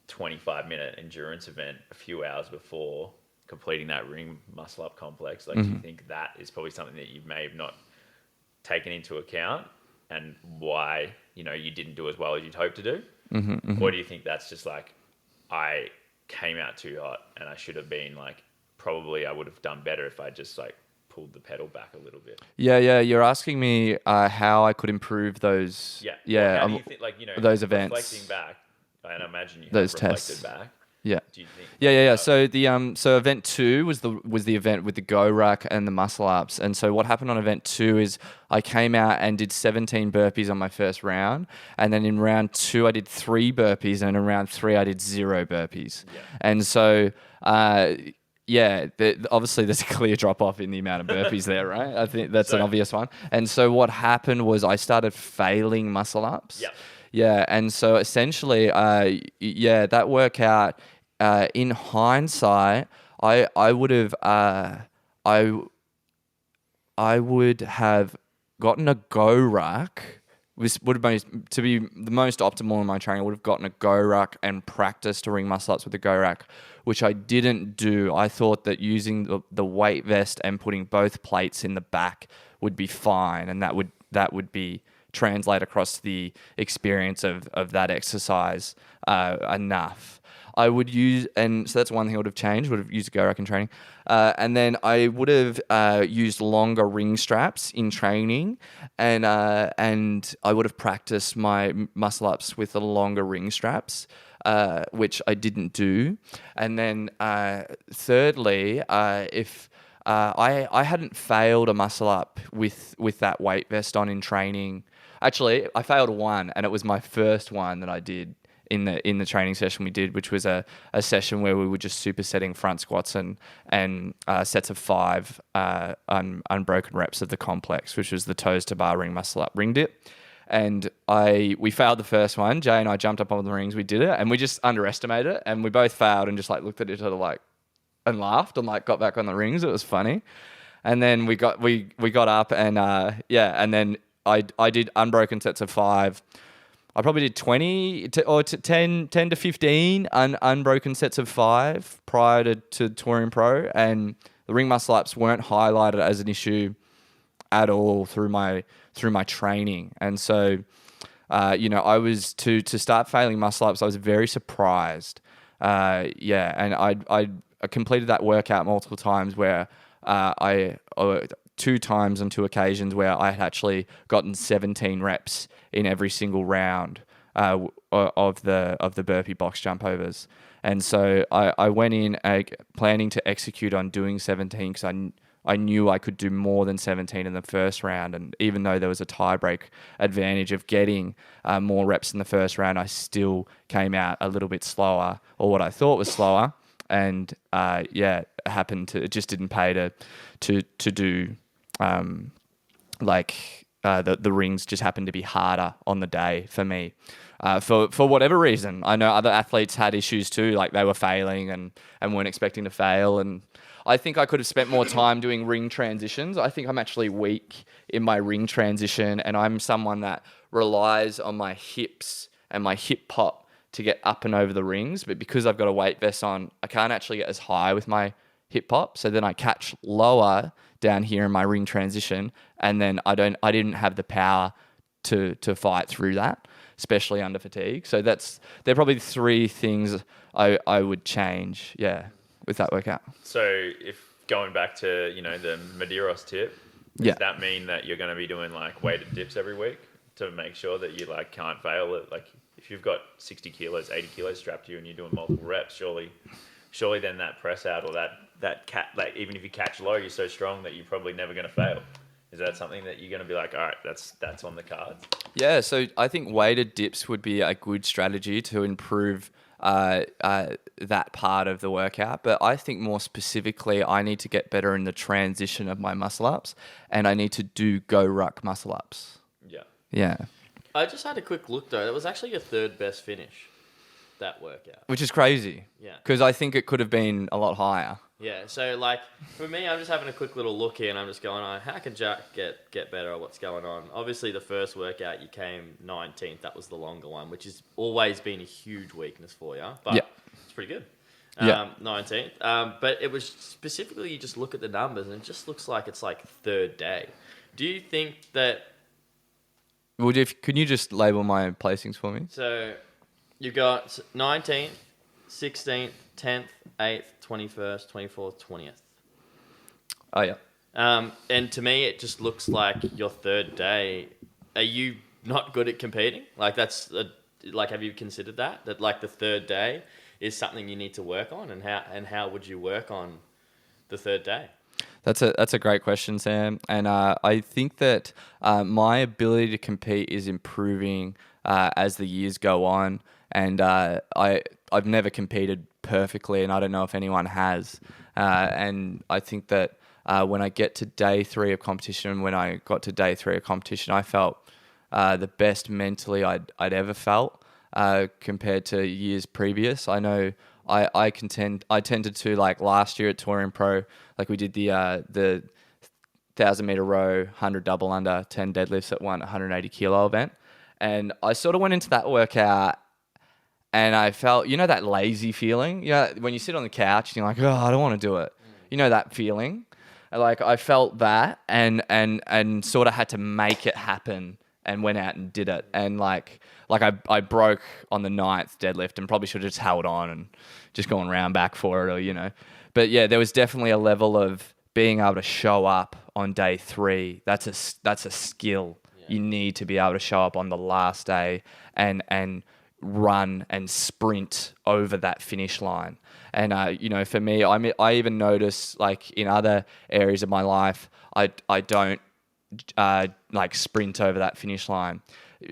25-minute endurance event a few hours before completing that ring muscle up complex. Like, do you think that is probably something that you may have not taken into account, and why you didn't do as well as you'd hoped to do? Or do you think that's just like, I came out too hot and I should have been like, probably I would have done better if I just like pulled the pedal back a little bit? Yeah. You're asking me how I could improve those. Yeah. Yeah. How do you think, like, those events, reflecting back, and I imagine you those have reflected tests back. Yeah. Do you think? Yeah. So so event 2 was the event with the go rack and the muscle ups. And so what happened on event 2 is I came out and did 17 burpees on my first round, and then in round 2 I did 3 burpees, and in round 3 I did 0 burpees. Yeah. And so obviously there's a clear drop off in the amount of burpees there, right? I think that's an obvious one. And so what happened was I started failing muscle ups. Yeah. Yeah, and so essentially, yeah, that workout. In hindsight, I would have I I would have gotten a go rack. This would have been to be the most optimal in my training. I would have gotten a go rack and practiced to ring muscle ups with a go rack, which I didn't do. I thought that using the weight vest and putting both plates in the back would be fine, and that would be translate across the experience of that exercise enough. I would use, and so that's one thing I would have changed, would have used a go rack in training. And then I would have used longer ring straps in training, and I would have practiced my muscle ups with the longer ring straps, which I didn't do. And then thirdly, if I hadn't failed a muscle up with that weight vest on in training. Actually, I failed one, and it was my first one that I did in the training session we did, which was a session where we were just supersetting front squats and sets of 5 unbroken reps of the complex, which was the toes to bar ring muscle up ring dip. And we failed the first one. Jay and I jumped up on the rings, we did it, and we just underestimated it, and we both failed and just like looked at each other like and laughed and like got back on the rings. It was funny. And then we got up and and then I did unbroken sets of 5. I probably did 10 to 15 unbroken sets of 5 prior to Torian Pro, and the ring muscle ups weren't highlighted as an issue at all through my training. And so, I was to start failing muscle ups. I was very surprised. And I completed that workout multiple times where I 2 times on 2 occasions where I had actually gotten 17 reps in every single round of the burpee box jump overs. And so I went in planning to execute on doing 17 because I knew I could do more than 17 in the first round. And even though there was a tiebreak advantage of getting more reps in the first round, I still came out a little bit slower, or what I thought was slower. And it just didn't pay to do the rings just happened to be harder on the day for me. For whatever reason. I know other athletes had issues too, like they were failing and weren't expecting to fail. And I think I could have spent more time doing ring transitions. I think I'm actually weak in my ring transition, and I'm someone that relies on my hips and my hip pop to get up and over the rings. But because I've got a weight vest on, I can't actually get as high with my hip pop. So then I catch lower down here in my ring transition, and then I didn't have the power to fight through that, especially under fatigue. So they're probably 3 things I would change, with that workout. So if going back to, the Medeiros tip, does that mean that you're going to be doing like weighted dips every week to make sure that you like can't fail it? Like if you've got 60 kilos, 80 kilos strapped to you and you're doing multiple reps, surely then that press out or like even if you catch low, you're so strong that you're probably never going to fail. Is that something that you're going to be like, all right, that's on the cards? Yeah, so I think weighted dips would be a good strategy to improve that part of the workout. But I think more specifically, I need to get better in the transition of my muscle ups, and I need to do go ruck muscle ups. Yeah. Yeah. I just had a quick look though. That was actually your 3rd best finish, that workout. Which is crazy. Yeah. Because I think it could have been a lot higher. Yeah, so like for me, I'm just having a quick little look here, and I'm just going, how can Jack get better at what's going on? Obviously, the first workout you came 19th. That was the longer one, which has always been a huge weakness for you, but it's pretty good. 19th, but it was specifically you just look at the numbers, and it just looks like it's like 3rd day. Do you think that? Well, can you just label my placings for me? So you've got 19th, 16th, 10th, 8th, 21st, 24th, 20th. Oh, yeah. And to me, it just looks like your 3rd day. Are you not good at competing? Like have you considered that? That like the 3rd day is something you need to work on, and how would you work on the 3rd day? That's a great question, Sam. And I think that my ability to compete is improving as the years go on. And I've never competed perfectly, and I don't know if anyone has. And I think that when I get to day 3 of competition, I felt the best mentally I'd ever felt compared to years previous. I know I tended to, like last year at Torian Pro, like we did the 1,000 meter row, 100 double under, 10 deadlifts at 180 kilo event. And I sort of went into that workout and I felt, that lazy feeling, when you sit on the couch and you're like, oh, I don't want to do it. That feeling. Like I felt that and sort of had to make it happen and went out and did it. And like I broke on the 9th deadlift and probably should have just held on and just gone round back for it or. But yeah, there was definitely a level of being able to show up on day 3. That's a skill. You need to be able to show up on the last day and run and sprint over that finish line. And for me, I even notice like in other areas of my life, I don't like sprint over that finish line.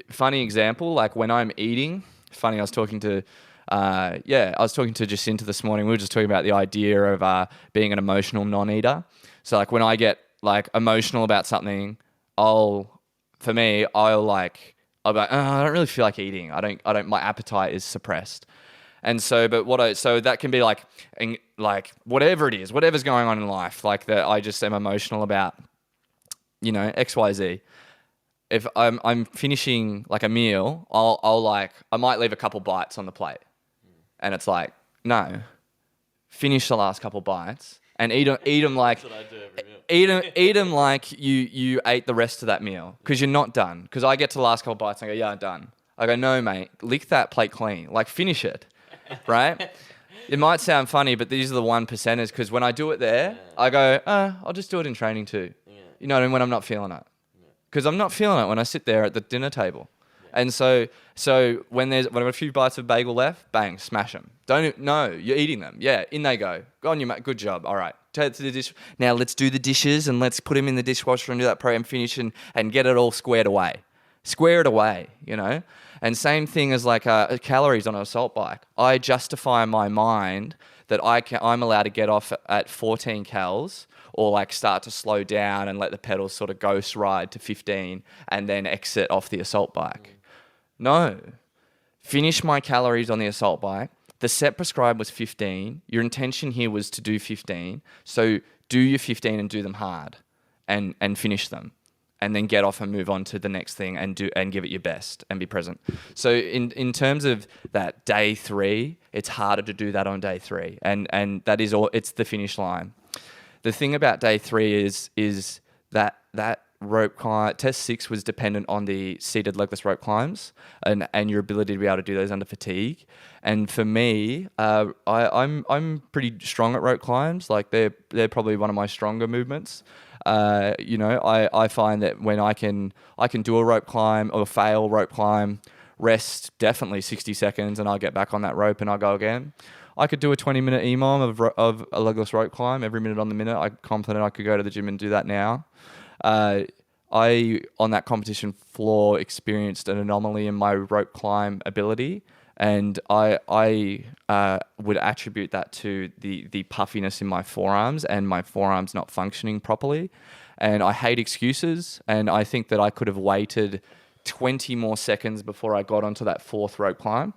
Funny example, like when I'm eating. Funny, I was talking to Jacinta this morning. We were just talking about the idea of being an emotional non-eater. So like when I get like emotional about something, I'll be like, oh, I don't really feel like eating. My appetite is suppressed. And so, so that can be like whatever it is, whatever's going on in life, like that I just am emotional about, X, Y, Z. If I'm finishing like a meal, I might leave a couple bites on the plate. And it's like, no, finish the last couple bites and eat them like, That's what I do every meal. eat them like you ate the rest of that meal because you're not done. Because I get to the last couple bites and I go, yeah, I'm done. I go, no, mate, lick that plate clean. Like finish it, right? It might sound funny, but these are the 1%ers because when I do it there, I go, I'll just do it in training too. You know what I mean? When I'm not feeling it. Because I'm not feeling it when I sit there at the dinner table. And so when I've got a few bites of bagel left, bang, smash them. You're eating them. Yeah, in they go. Go on, you mate. Good job. All right. Take it to the dish. Now let's do the dishes and let's put them in the dishwasher and do that program finish and get it all squared away. Square it away, And same thing as like calories on an assault bike. I justify in my mind that I'm allowed to get off at 14 cals or like start to slow down and let the pedals sort of ghost ride to 15 and then exit off the assault bike. No. Finish my calories on the assault bike. The set prescribed was 15. Your intention here was to do 15. So do your 15 and do them hard and finish them. And then get off and move on to the next thing and give it your best and be present. So in terms of that day 3, it's harder to do that on day 3. And that is all, it's the finish line. The thing about day 3 is that rope climb, test 6 was dependent on the seated legless rope climbs and your ability to be able to do those under fatigue. And for me, I'm pretty strong at rope climbs. Like they're probably one of my stronger movements. I find that when I can do a rope climb or fail rope climb, rest definitely 60 seconds and I'll get back on that rope and I'll go again. I could do a 20-minute EMOM of a legless rope climb every minute on the minute. I'm confident I could go to the gym and do that now. I, on that competition floor, experienced an anomaly in my rope climb ability. And I would attribute that to the puffiness in my forearms and my forearms not functioning properly. And I hate excuses. And I think that I could have waited 20 more seconds before I got onto that 4th rope climb,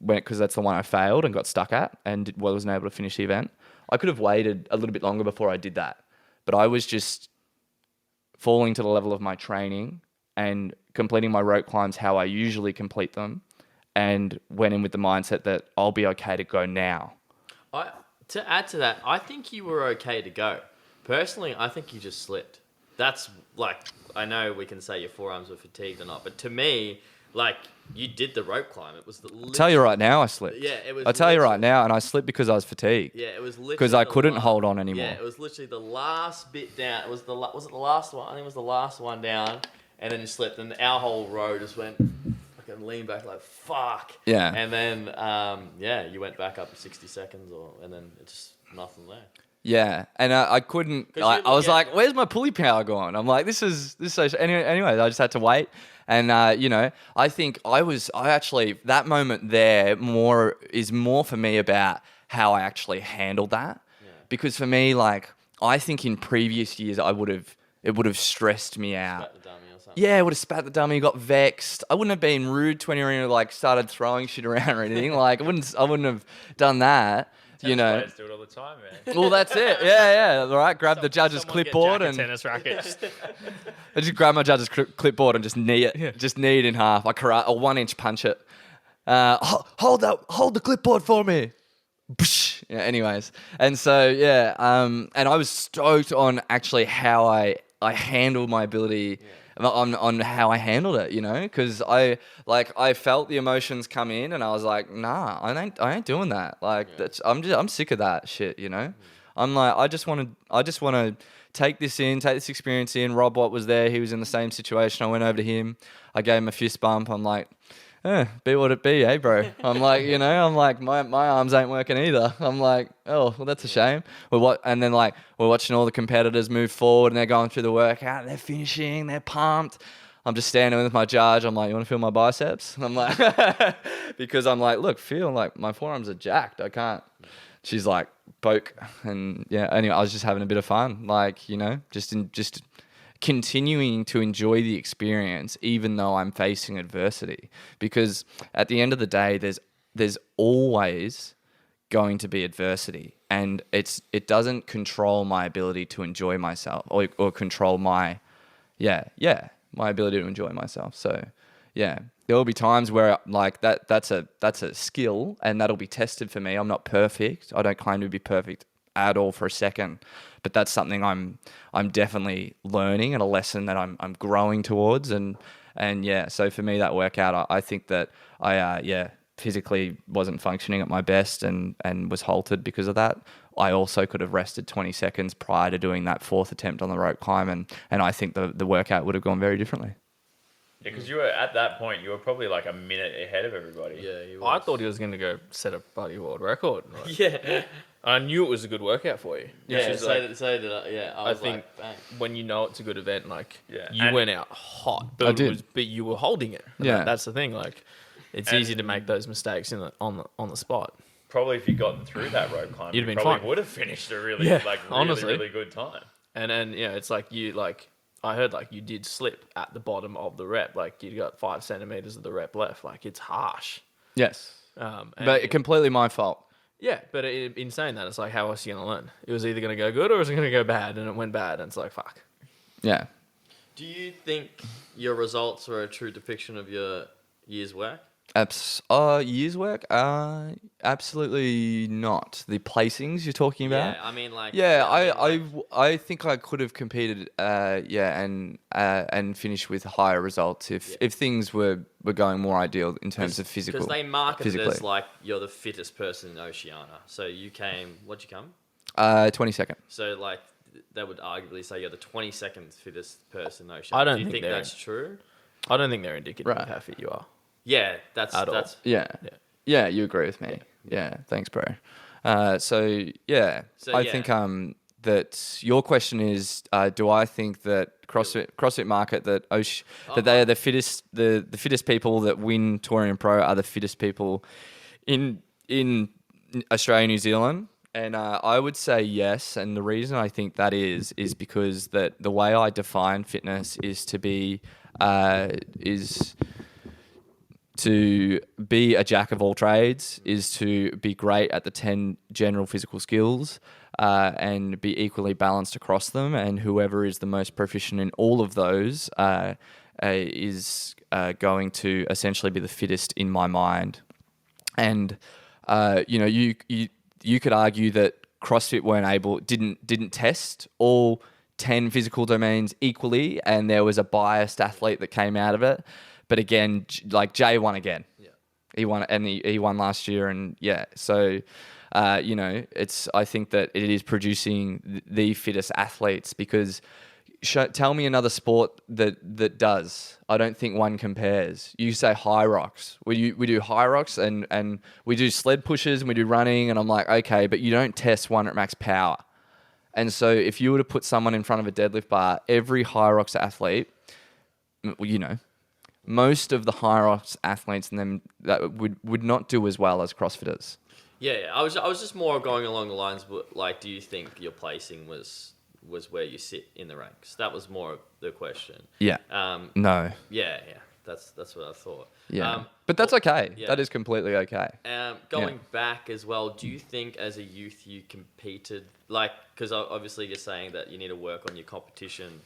because that's the one I failed and got stuck at and wasn't able to finish the event. I could have waited a little bit longer before I did that. But I was just falling to the level of my training and completing my rope climbs how I usually complete them, and went in with the mindset that I'll be okay to go now. To add to that, I think you were okay to go. Personally, I think you just slipped. That's like, I know we can say your forearms were fatigued or not, but to me, like, you did the rope climb. It was the. I'll tell you right now, I slipped. Yeah, it was. I'll tell you right now, and I slipped because I was fatigued. Yeah, it was literally because I couldn't hold on anymore. Yeah, it was literally the last bit down. It was was it the last one? I think it was the last one down, and then you slipped, and our whole row just went. And lean back like fuck. Yeah. And then you went back up 60 seconds and then it's just nothing there. Yeah, and I couldn't. I was like, "Where's my pulley power gone?" I'm like, "This is so." Anyway, I just had to wait, and I think I actually that moment there is more for me about how I actually handled that, because for me, like, I think in previous years it would have stressed me out. The dummy or something. Yeah, would have spat the dummy, got vexed. I wouldn't have been rude to anyone who like started throwing shit around or anything. Like I wouldn't have done that. You know. Players do it all the time, man. Well, that's it. Yeah. All right, grab the judge's Someone get clipboard Jack a and tennis racket. I just grab my judge's clipboard and just knee it. Just knee it in half. I karate a 1-inch punch it. Hold the clipboard for me. Yeah, anyways, and so and I was stoked on actually how I handled my ability on how I handled it, you know, because I felt the emotions come in and I was like, nah, I ain't doing that. Like I'm sick of that shit, you know. I'm like I just want to take this experience in. Rob Watt was there. He was in the same situation. I went over to him. I gave him a fist bump. I'm like, be what it be, eh, bro? I'm like, you know, my arms ain't working either. I'm like, oh, well, that's a shame. And then like we're watching all the competitors move forward and they're going through the workout. They're finishing. They're pumped. I'm just standing with my judge. I'm like, you want to feel my biceps? I'm like, because I'm like, look, feel like my forearms are jacked. I can't. She's like, poke. And yeah, anyway, I was just having a bit of fun. Like, you know, just continuing to enjoy the experience even though I'm facing adversity, because at the end of the day there's always going to be adversity, and it doesn't control my ability to enjoy myself or control my ability to enjoy myself. So yeah, there will be times where like that's a skill and that'll be tested for me. I'm not perfect. I don't claim to be perfect at all for a second, but that's something I'm definitely learning and a lesson that I'm growing towards. And yeah, so for me that workout, I think that I physically wasn't functioning at my best and was halted because of that. I also could have rested 20 seconds prior to doing that fourth attempt on the rope climb, and I think the workout would have gone very differently. Yeah, because you were at that point, you were probably like a minute ahead of everybody. Yeah, he I was. thought he was going to go set a bloody world record. Like, Yeah. I knew it was a good workout for you. Yeah, Which is so like, did I. Yeah, I was think like, bang. when you know it's a good event, like Yeah. you And- went out hot, but I did. but you were holding it. And Yeah. that's the thing. Like, it's And- easy to make those mistakes on the spot. Probably if you'd gotten through that rope climb, You'd you have been probably fine. would have finished a really, Yeah, really, honestly. really good time. And then it's like I heard like you did slip at the bottom of the rep. Like you got 5 centimeters of the rep left. Like it's harsh. Yes, And but completely my fault. yeah, but in saying that, it's like, how else are you going to learn? It was either going to go good or it was going to go bad, and it went bad, and it's like, fuck. Yeah. Do you think your results were a true depiction of your year's work? Years work? Absolutely not. The placings you're talking about? Yeah, I mean, like. Yeah, I mean, I think I could have competed, and finished with higher results if things were going more ideal in terms of physical. Because they marketed it physically. as like you're the fittest person in Oceania. So you came. What'd you come? 22nd. So like they would arguably say you're the 22nd fittest person in Oceania. I don't Do you think think they're- that's true? I don't think they're indicative Right. of how fit you are. Yeah, that's At all. that's. Yeah. Yeah. Yeah, you agree with me. Yeah, thanks, bro. So So, I yeah. think that your question is, do I think that CrossFit market that they are the fittest people that win Torian Pro are the fittest people in Australia, New Zealand? And I would say yes. And the reason I think that is because that the way I define fitness is to be to be a jack of all trades, is to be great at the 10 general physical skills and be equally balanced across them. And whoever is the most proficient in all of those is going to essentially be the fittest in my mind. And you could argue that CrossFit didn't test all 10 physical domains equally, and there was a biased athlete that came out of it. But again, like Jay won again. Yeah. He won, and he won last year, and yeah. So, I think that it is producing the fittest athletes, because tell me another sport that does. I don't think one compares. You say high rocks. We do high rocks and we do sled pushes and we do running, and I'm like, okay, but you don't test one at max power. And so if you were to put someone in front of a deadlift bar, every high rocks athlete, most of the high rocks athletes in them that would not do as well as CrossFitters. Yeah, I was just more going along the lines of like, do you think your placing was was where you sit in the ranks. That was more of the question. Yeah. No. Yeah. That's what I thought. Yeah. But that's okay. yeah. That is completely okay. Going back as well, do you think as a youth you competed, like, because obviously you're saying that you need to work on your competition.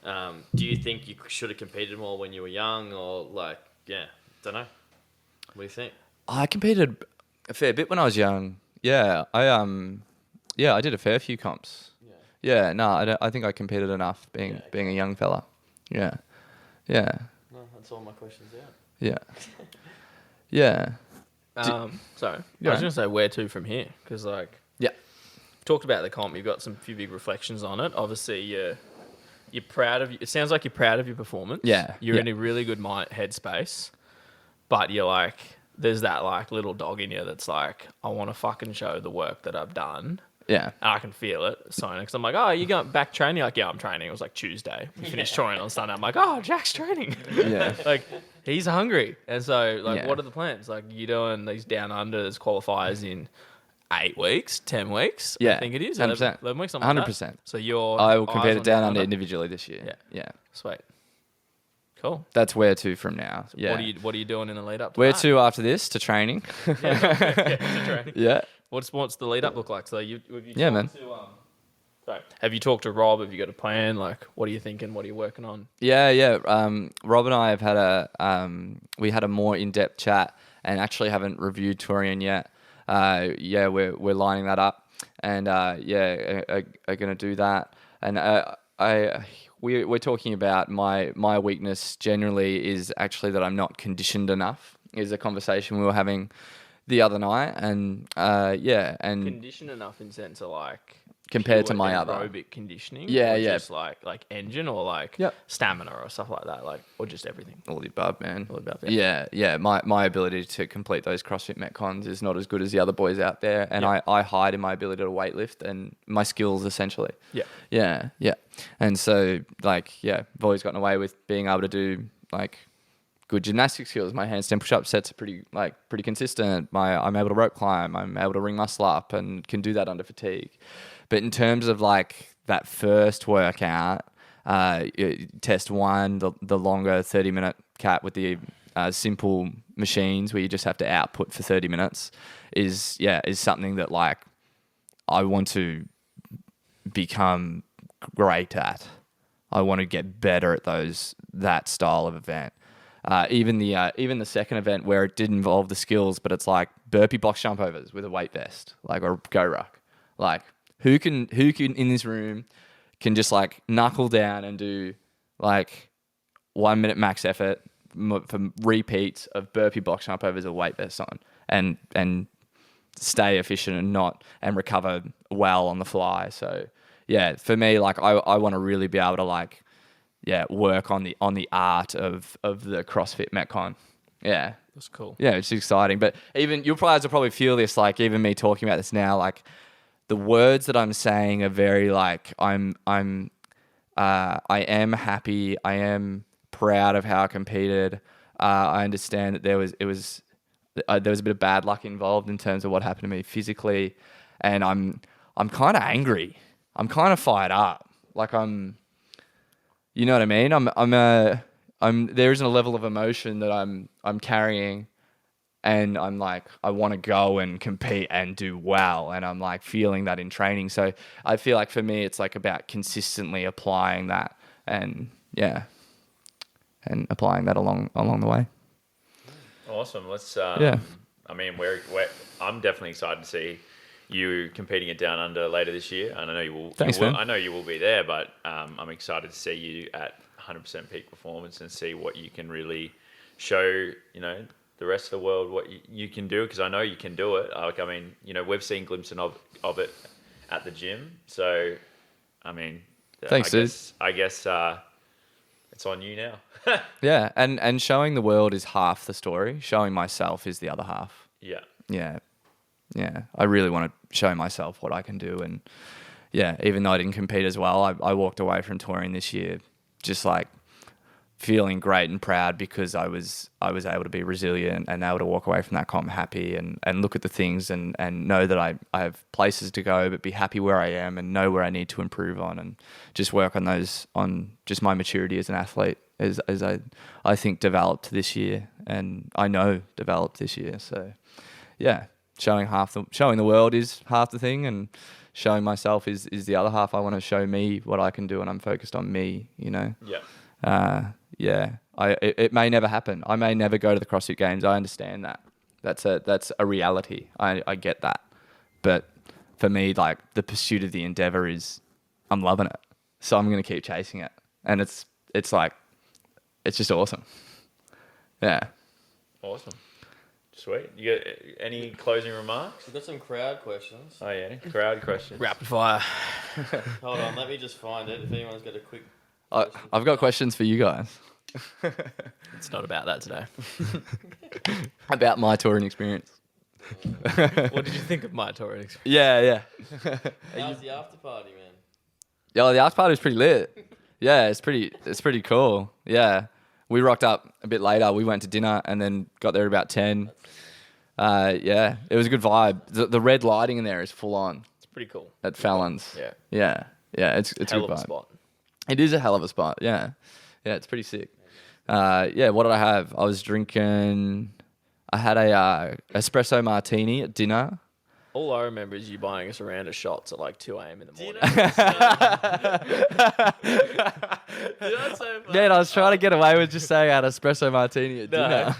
Do you think you should have competed more when you were young, or like, don't know. What do you think? I competed a fair bit when I was young. Yeah. I did a fair few comps. Yeah. No, I think I competed enough being a young fella. Yeah. Yeah. No, that's all my questions out. Yeah. Yeah. Sorry. Yeah. I was going to say where to from here, because like Yeah. talked about the comp, you've got some few big reflections on it. Obviously, you're proud of. It sounds like you're proud of your performance. Yeah. You're in a really good headspace, but you're like, there's that like little dog in you that's like, I want to fucking show the work that I've done. Yeah. And I can feel it. So next, I'm like, oh, you going back training? Like, yeah, I'm training. It was like Tuesday. We finished touring on Sunday. I'm like, oh, Jack's training. Yeah. Like, he's hungry. And so, like, Yeah. what are the plans? Like, you're doing these down unders qualifiers in 8 weeks, 10 weeks. Yeah. I think it is. 100%. 11 weeks, something like that. 100%. So you're. I will compete eyes it on down under individually this year. Yeah. Yeah. Sweet. Cool. That's where to from now. Yeah. What are you doing in the lead up to Where that? to after this? To training. to training. Yeah. What's the lead up look like? So have you Yeah, talked man. to, sorry. Have you talked to Rob? Have you got a plan? Like, what are you thinking? What are you working on? Yeah. Rob and I have had we had a more in-depth chat and actually haven't reviewed Torian yet. We're lining that up and are going to do that. And we're talking about my weakness generally is actually that I'm not conditioned enough. Is a conversation we were having the other night, and and Conditioned enough in sense of like compared to pure my other. aerobic conditioning. Yeah, or yeah. Just like engine or like Yep. stamina or stuff like that, like or just everything. All the above, man. All the above, Yeah. My ability to complete those CrossFit Metcons is not as good as the other boys out there, and Yeah. I hide in my ability to weightlift and my skills essentially. Yeah. Yeah. And so I've always gotten away with being able to do like good gymnastic skills. My handstand push-up sets are pretty consistent. I'm able to rope climb. I'm able to ring muscle up and can do that under fatigue. But in terms of like that first workout, test one, the longer 30-minute cat with the simple machines where you just have to output for 30 minutes is something that like I want to become great at. I want to get better at that style of event. Even the second event where it did involve the skills, but it's like burpee box jump overs with a weight vest, like or go ruck. Like who can in this room can just like knuckle down and do like 1 minute max effort for repeats of burpee box jump overs with a weight vest on and stay efficient and recover well on the fly. So yeah, for me, like I want to really be able to like work on the art of the CrossFit Metcon. Yeah. That's cool. Yeah, it's exciting. But even you guys will probably feel this, like even me talking about this now, like the words that I'm saying are very like I am happy. I am proud of how I competed. I understand that there was a bit of bad luck involved in terms of what happened to me physically, and I'm kind of angry. I'm kind of fired up. Like you know what I mean? There isn't a level of emotion that I'm carrying, and I'm like, I want to go and compete and do well, and I'm like feeling that in training. So I feel like for me, it's like about consistently applying that, and applying that along the way. Awesome. Let's. Yeah. I mean, I'm definitely excited to see you competing it down under later this year. And I know you will. Thanks, man. I know you will be there, but I'm excited to see you at 100% peak performance and see what you can really show. The rest of the world what you can do, because I know you can do it. Like, I mean, we've seen glimpses of it at the gym. So, I mean, Thanks, dude. I guess it's on you now. Yeah, and showing the world is half the story. Showing myself is the other half. Yeah. Yeah. I really want to show myself what I can do, and even though I didn't compete as well, I walked away from touring this year just like feeling great and proud because I was able to be resilient and able to walk away from that comp happy and look at the things and know that I have places to go, but be happy where I am and know where I need to improve on and just work on just my maturity as an athlete as I think developed this year and I know developed this year. So yeah, showing the world is half the thing and showing myself is the other half. I want to show me what I can do and I'm focused on me, you know? Yeah. It may never happen. I may never go to the CrossFit Games. I understand that. That's a reality. I get that. But for me, like the pursuit of the endeavor is, I'm loving it. So I'm going to keep chasing it. And it's just awesome. Yeah. Awesome. Sweet. You got any closing remarks? We've got some crowd questions. Oh yeah, crowd questions. Rapid fire. Hold on, let me just find it. If anyone's got a quick... I've got questions for you guys. It's not about that today. About my touring experience. What did you think of my touring experience? Yeah. How's the after party, man? Yeah, the after party was pretty lit. Yeah, it's pretty cool. Yeah. We rocked up a bit later. We went to dinner and then got there about 10. Yeah, it was a good vibe. The red lighting in there is full on It's pretty cool. at Fallon's. Yeah. Yeah, it's a Hell good of a vibe. spot. It is a hell of a spot. Yeah, it's pretty sick. Yeah, what did I have? I was drinking. I had a espresso martini at dinner. All I remember is you buying us a round of shots at like 2 a.m. in the morning. Man, I was trying to get away with just saying I had espresso martini at dinner.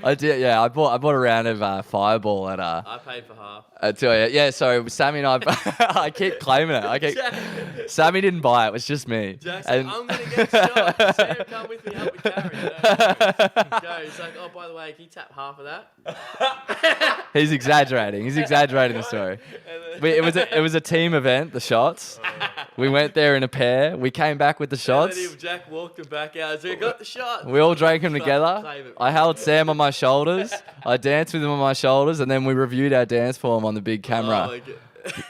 I did. Yeah, I bought a round of Fireball at I paid for half. At 2 a.m. Yeah, so Sammy and I, I keep claiming it. Sammy didn't buy it. It was just me. Jackson, I'm going to get shot. Sam, come with me, help me carry. Joe, he's like, oh, by the way, can you tap half of that? He's exaggerating. He's exaggerating the story. It was a team event, the shots. We went there in a pair. We came back with the shots. And then Jack walked him back out. So got the shot. We all drank them together. I held Sam on my shoulders. I danced with him on my shoulders, and then we reviewed our dance form on the big camera. Oh, my God.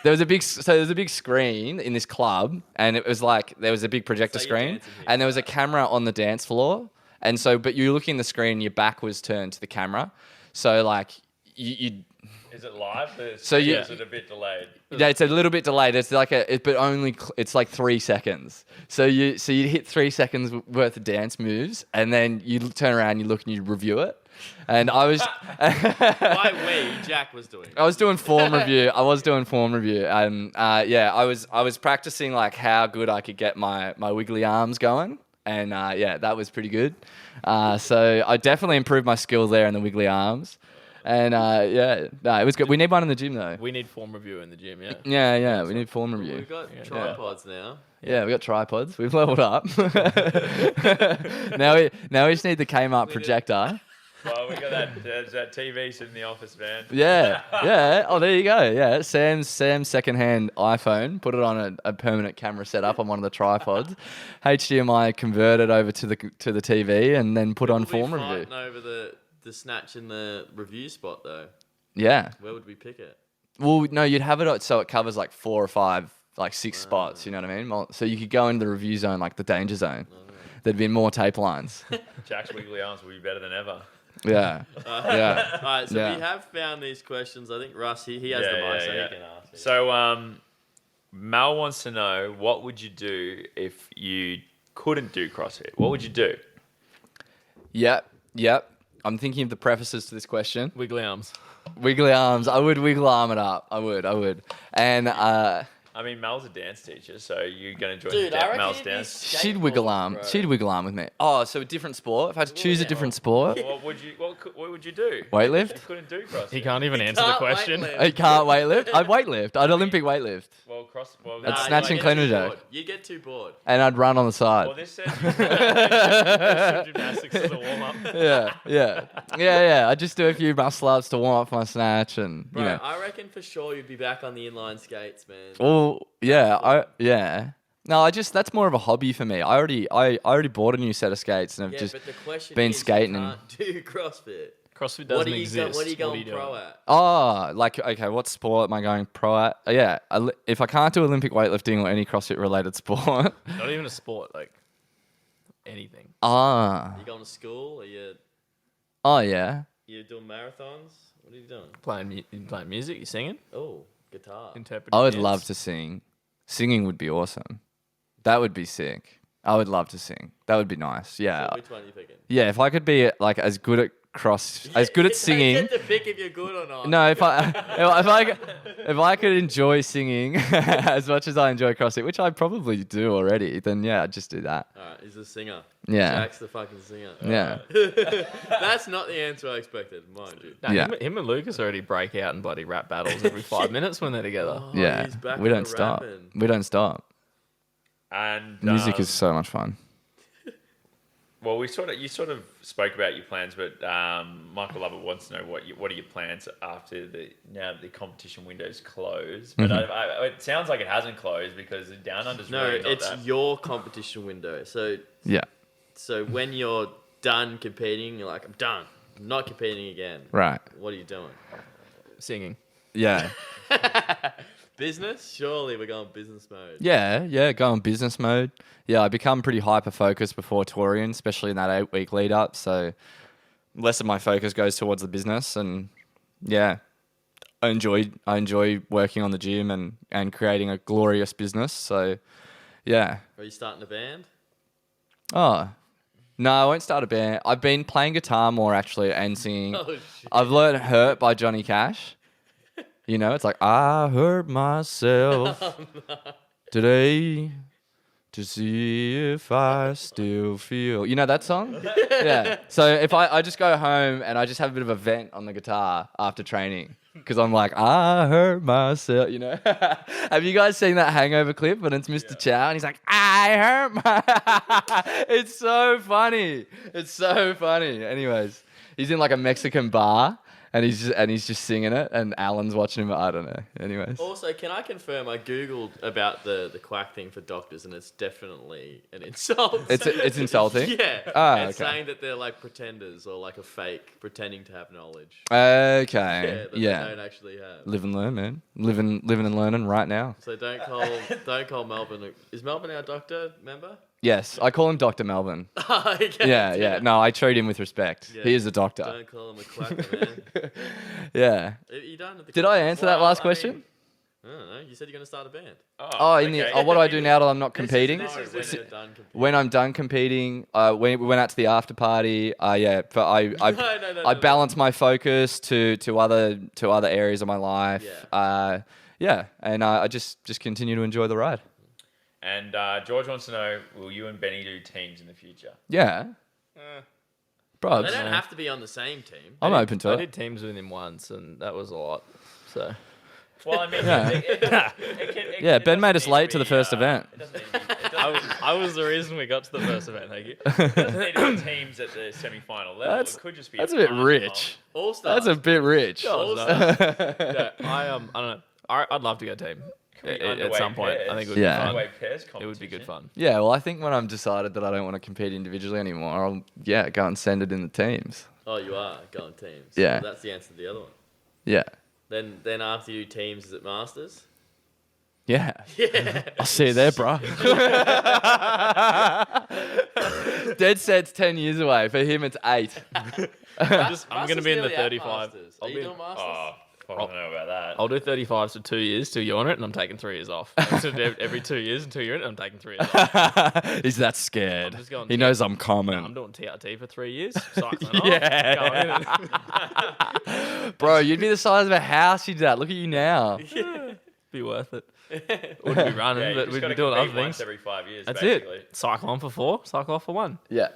There was a big screen in this club, and it was like there was a big projector So you're screen, dancing here, and there was a camera on the dance floor, and so but you look in the screen, your back was turned to the camera, so like you Is it live? So you- Is it a bit delayed? yeah, it's a little bit delayed. It's like but only it's like 3 seconds. So you hit 3 seconds worth of dance moves, and then you turn around, you look, and you review it. And I was, Why we? Jack was doing. I was doing form review. And I was practicing like how good I could get my wiggly arms going, and yeah, that was pretty good. So I definitely improved my skill there in the wiggly arms. And it was good. We need one in the gym though. We need form review in the gym, yeah. Yeah, we need form review. We've got tripods now. Yeah, we got tripods. We've leveled up. now we just need the Kmart projector. Well, we got that TV sitting in the office, man. Yeah. Oh, there you go. Yeah, Sam's secondhand iPhone. Put it on a permanent camera setup on one of the tripods. HDMI converted over to the TV, and then put on form review. Over the snatch in the review spot though. Yeah. Where would we pick it? Well, no, you'd have it so it covers like 4 or 5, like 6 spots. You know what I mean? So you could go into the review zone, like the danger zone. There'd be more tape lines. Jack's wiggly arms will be better than ever. Yeah. Yeah. All right, so Yeah. we have found these questions. I think Russ, he has the mic, so he can ask. So, Mal wants to know, what would you do if you couldn't do CrossFit? What would you do? Yep. I'm thinking of the prefaces to this question. Wiggly arms. Wiggly arms. I would wiggle arm it up. I would. And I mean, Mal's a dance teacher, so you're going to join Dude, I reckon Mal's it'd be dance. she'd wiggle arm. bro. She'd wiggle arm with me. Oh, so a different sport? If I had to choose a different sport? What would you do? Weightlift? You couldn't do CrossFit. He can't even answer the Can't question. weightlift. I can't weightlift. I'd weightlift. I'd Olympic weightlift. Well, I'd Nah, snatch you and get clean too and jerk. bored. You get too bored. And I'd run on the side. Well, this says gymnastics as a warm-up. Yeah. I'd just do a few muscle ups to warm up my snatch, and Bro, you know. I reckon for sure you'd be back on the inline skates, man. Well, yeah. No, that's more of a hobby for me. I already bought a new set of skates, and I've Yeah, just but the question been is, skating you and- can't do CrossFit. CrossFit What doesn't are you exist. what are you going doing? pro at? like okay, what sport am I going pro at? Yeah, if I can't do Olympic weightlifting or any CrossFit related sport, Not even a sport. Like anything. Ah. You going to school? Or Oh, yeah. you doing marathons? What are you doing? You playing music? You singing? Oh, guitar. Interpreting. I would dance? love to sing. Singing would be awesome. That would be sick. I would love to sing. That would be nice. Yeah. So which one are you picking? Yeah, if I could be like as good at singing. You get to pick if you're good or not. No, if I could enjoy singing as much as I enjoy CrossFit, which I probably do already, then yeah, I'd just do that. Alright, he's a singer. Yeah. Jack's the fucking singer. Yeah. That's not the answer I expected, mind you. No, Yeah. him and Lucas already break out in bloody rap battles every 5 minutes when they're together. Oh, Yeah. he's back We on don't the stop. rapping. We don't stop. And Music is so much fun. well, you sort of spoke about your plans, but Michael Lovett wants to know what are your plans after now the competition window's closed. But it sounds like it hasn't closed because the Down Under's No, really not it's that. your competition window. Yeah. So when you're done competing, you're like, I'm done. I'm not competing again. Right. What are you doing? Singing. Yeah. Business? Surely we're going business mode. Yeah, go on business mode. Yeah, I become pretty hyper focused before Torian, especially in that 8-week lead up. So less of my focus goes towards the business, and yeah, I enjoy working on the gym and creating a glorious business. So yeah. Are you starting a band? Oh no, I won't start a band. I've been playing guitar more actually and singing. Oh, shit. I've learned "Hurt" by Johnny Cash. You know, it's like I hurt myself today to see if I still feel. You know that song? Yeah. So if I just go home and I just have a bit of a vent on the guitar after training because I'm like, I hurt myself. You know? Have you guys seen that Hangover clip when it's Mr. Chow and he's like, I hurt my. It's so funny. It's so funny. Anyways, he's in like a Mexican bar. And he's just singing it, and Alan's watching him. I don't know. Anyways, Also, can I confirm? I googled about the quack thing for doctors, and it's definitely an insult. it's insulting. Yeah. Ah, It's okay. saying that they're like pretenders or like a fake pretending to have knowledge. Okay. That they Yeah. don't actually have. Live and learn, man. Living and learning right now. So don't call Melbourne. Is Melbourne our doctor member? Yes, I call him Dr. Melbourne. Okay. Yeah. No, I treat him with respect. Yeah. He is a doctor. Don't call him a quack, man. Yeah. Are you done with the Did I questions? answer that Well, last I question? mean- I don't know. You said you're going to start a band. Oh, what do I do now that I'm not competing? this is- When you're done competing. When I'm done competing, we went out to the after party. Yeah, but No. I balance my focus to other areas of my life. Yeah. And I just continue to enjoy the ride. And George wants to know, will you and Benny do teams in the future? Yeah. Bro, They don't have to be on the same team. I'm open to I it. did teams with him once, and that was a lot. So Well, I mean, Yeah. Yeah, Ben made us late to the first event. It doesn't need to be, it doesn't, I was the reason we got to the first event. Thank you. it doesn't need to be teams at the semi-final level. That's- It could just be That's a bit final rich. All stars. That's a bit rich. Yeah, I don't know. I'd love to go team comp. at some point. I think it would Yeah. be fun. Underweight pairs It would be good competition. fun. Yeah, well, I think when I'm decided that I don't want to compete individually anymore, I'll go and send it in the teams. Oh, you are going teams. Yeah. Well, that's the answer to the other one. Yeah. Then after you teams, is it masters? Yeah. Yeah. I'll see you there, bro. Dead set's 10 years away. For him, it's 8. I'm going to be in the Nearly at 35. Masters. I'll Are you be- doing masters? Oh, fuck, I don't know about that. I'll do 35s for 2 years till you're on it, and I'm taking 3 years off. So every 2 years until you're in it, I'm taking 3 years off. He's that scared. I'm just going He to- knows I'm coming. I'm doing TRT for 3 years, cycling off, Yeah. going in. Bro, you'd be the size of a house, you do that. Look at you now. Be worth it. Wouldn't be running, Yeah, you but just we'd gotta be doing compete other once things. every 5 years. That's basically. it. Cycle on for 4, cycle off for 1. Yeah.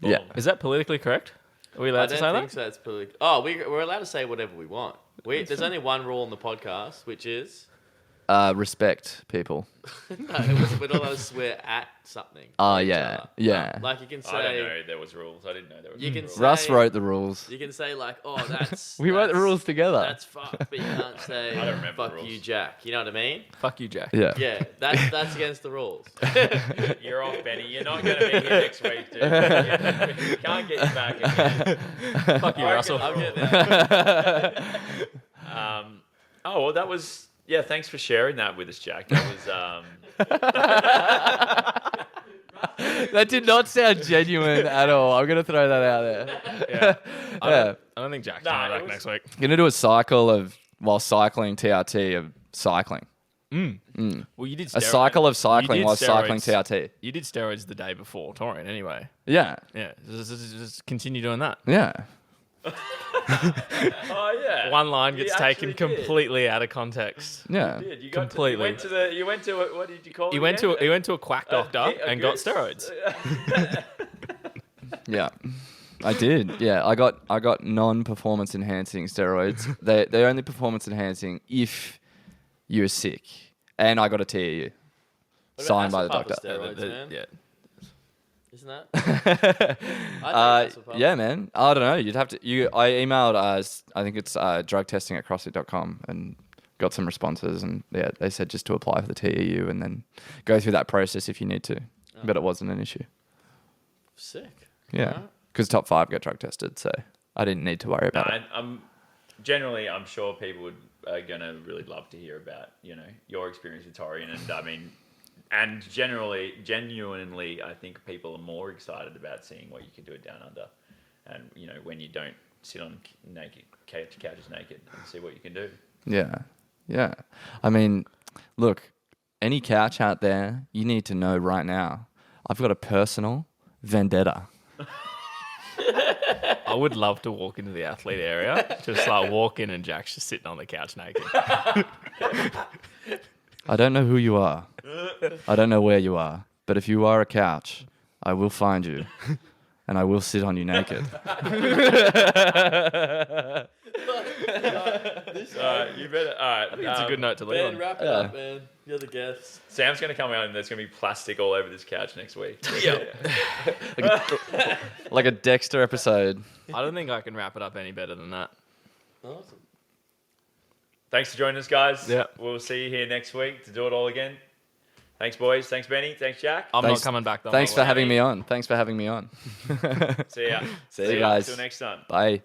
Yeah. Is that politically correct? Are we allowed I to don't say think that? so. That's pretty. Oh, we're allowed to say whatever we want. There's only one rule on the podcast, which is Respect people. we're not allowed to swear at something. Oh, each yeah. other. Yeah. Like you can I don't say, know there was rules. I didn't know there was You can rules. say- Russ wrote the rules. you can say like, oh, that's We wrote the that's- rules together. That's fucked, but you can't say I don't remember fuck the rules. you, Jack. You know what I mean? Fuck you, Jack. Yeah. Yeah, that's against the rules. You're off, Benny. You're not going to be here next week, dude. You can't get you back again. Fuck you, I Russell. reckon I'm the getting rules. there. Oh, well, that was... Yeah, thanks for sharing that with us, Jack. That was... That did not sound genuine at all. I'm gonna throw that out there. Yeah. Yeah. I don't think Jack's Nah, coming it back was- next week. Gonna do a cycle of while cycling TRT of cycling. Well, you did A cycle of cycling while cycling steroids. TRT. You did steroids the day before Torian, anyway. Yeah. Yeah, just continue doing that. Yeah. Oh yeah. One line You gets taken actually did. completely out of context. Yeah. You did. You got Completely. you went to what did you call it? He went again? to a quack doctor and got steroids. Yeah. I did. Yeah. I got non-performance enhancing steroids. They're only performance enhancing if you're sick. And I got a TEU. What about Signed by the acid doctor. pump steroids, man? Yeah. Isn't that? I take acid pump. Yeah, man. I don't know. You'd have to. I emailed. I think it's drug testing at CrossFit.com and got some responses. And yeah, they said just to apply for the TEU and then go through that process if you need to. But it wasn't an issue. Sick. Yeah, Alright. because top 5 got drug tested, so I didn't need to worry No, about it. I'm sure people are gonna really love to hear about your experience with Torian, and I mean, and genuinely, I think people are more excited about seeing what you can do it down under, and when you don't sit on couches naked and see what you can do. Yeah, yeah. I mean, look, any couch out there, you need to know right now. I've got a personal vendetta. I would love to walk into the athlete area, just like walk in and Jack's just sitting on the couch naked. I don't know who you are. I don't know where you are. But if you are a couch, I will find you. And I will sit on you naked. You better. All right, I think it's a good note to leave Ben, on. wrap it up, man. You're the guest. Sam's gonna come out and there's gonna be plastic all over this couch next week. Like a Dexter episode. I don't think I can wrap it up any better than that. Awesome. Thanks for joining us, guys. Yeah. We'll see you here next week to do it all again. Thanks, boys. Thanks, Benny. Thanks, Jack. I'm Thanks- not coming back though. Thanks by for the way. having me on. Thanks for having me on. See ya. See you guys. Till next time. Bye.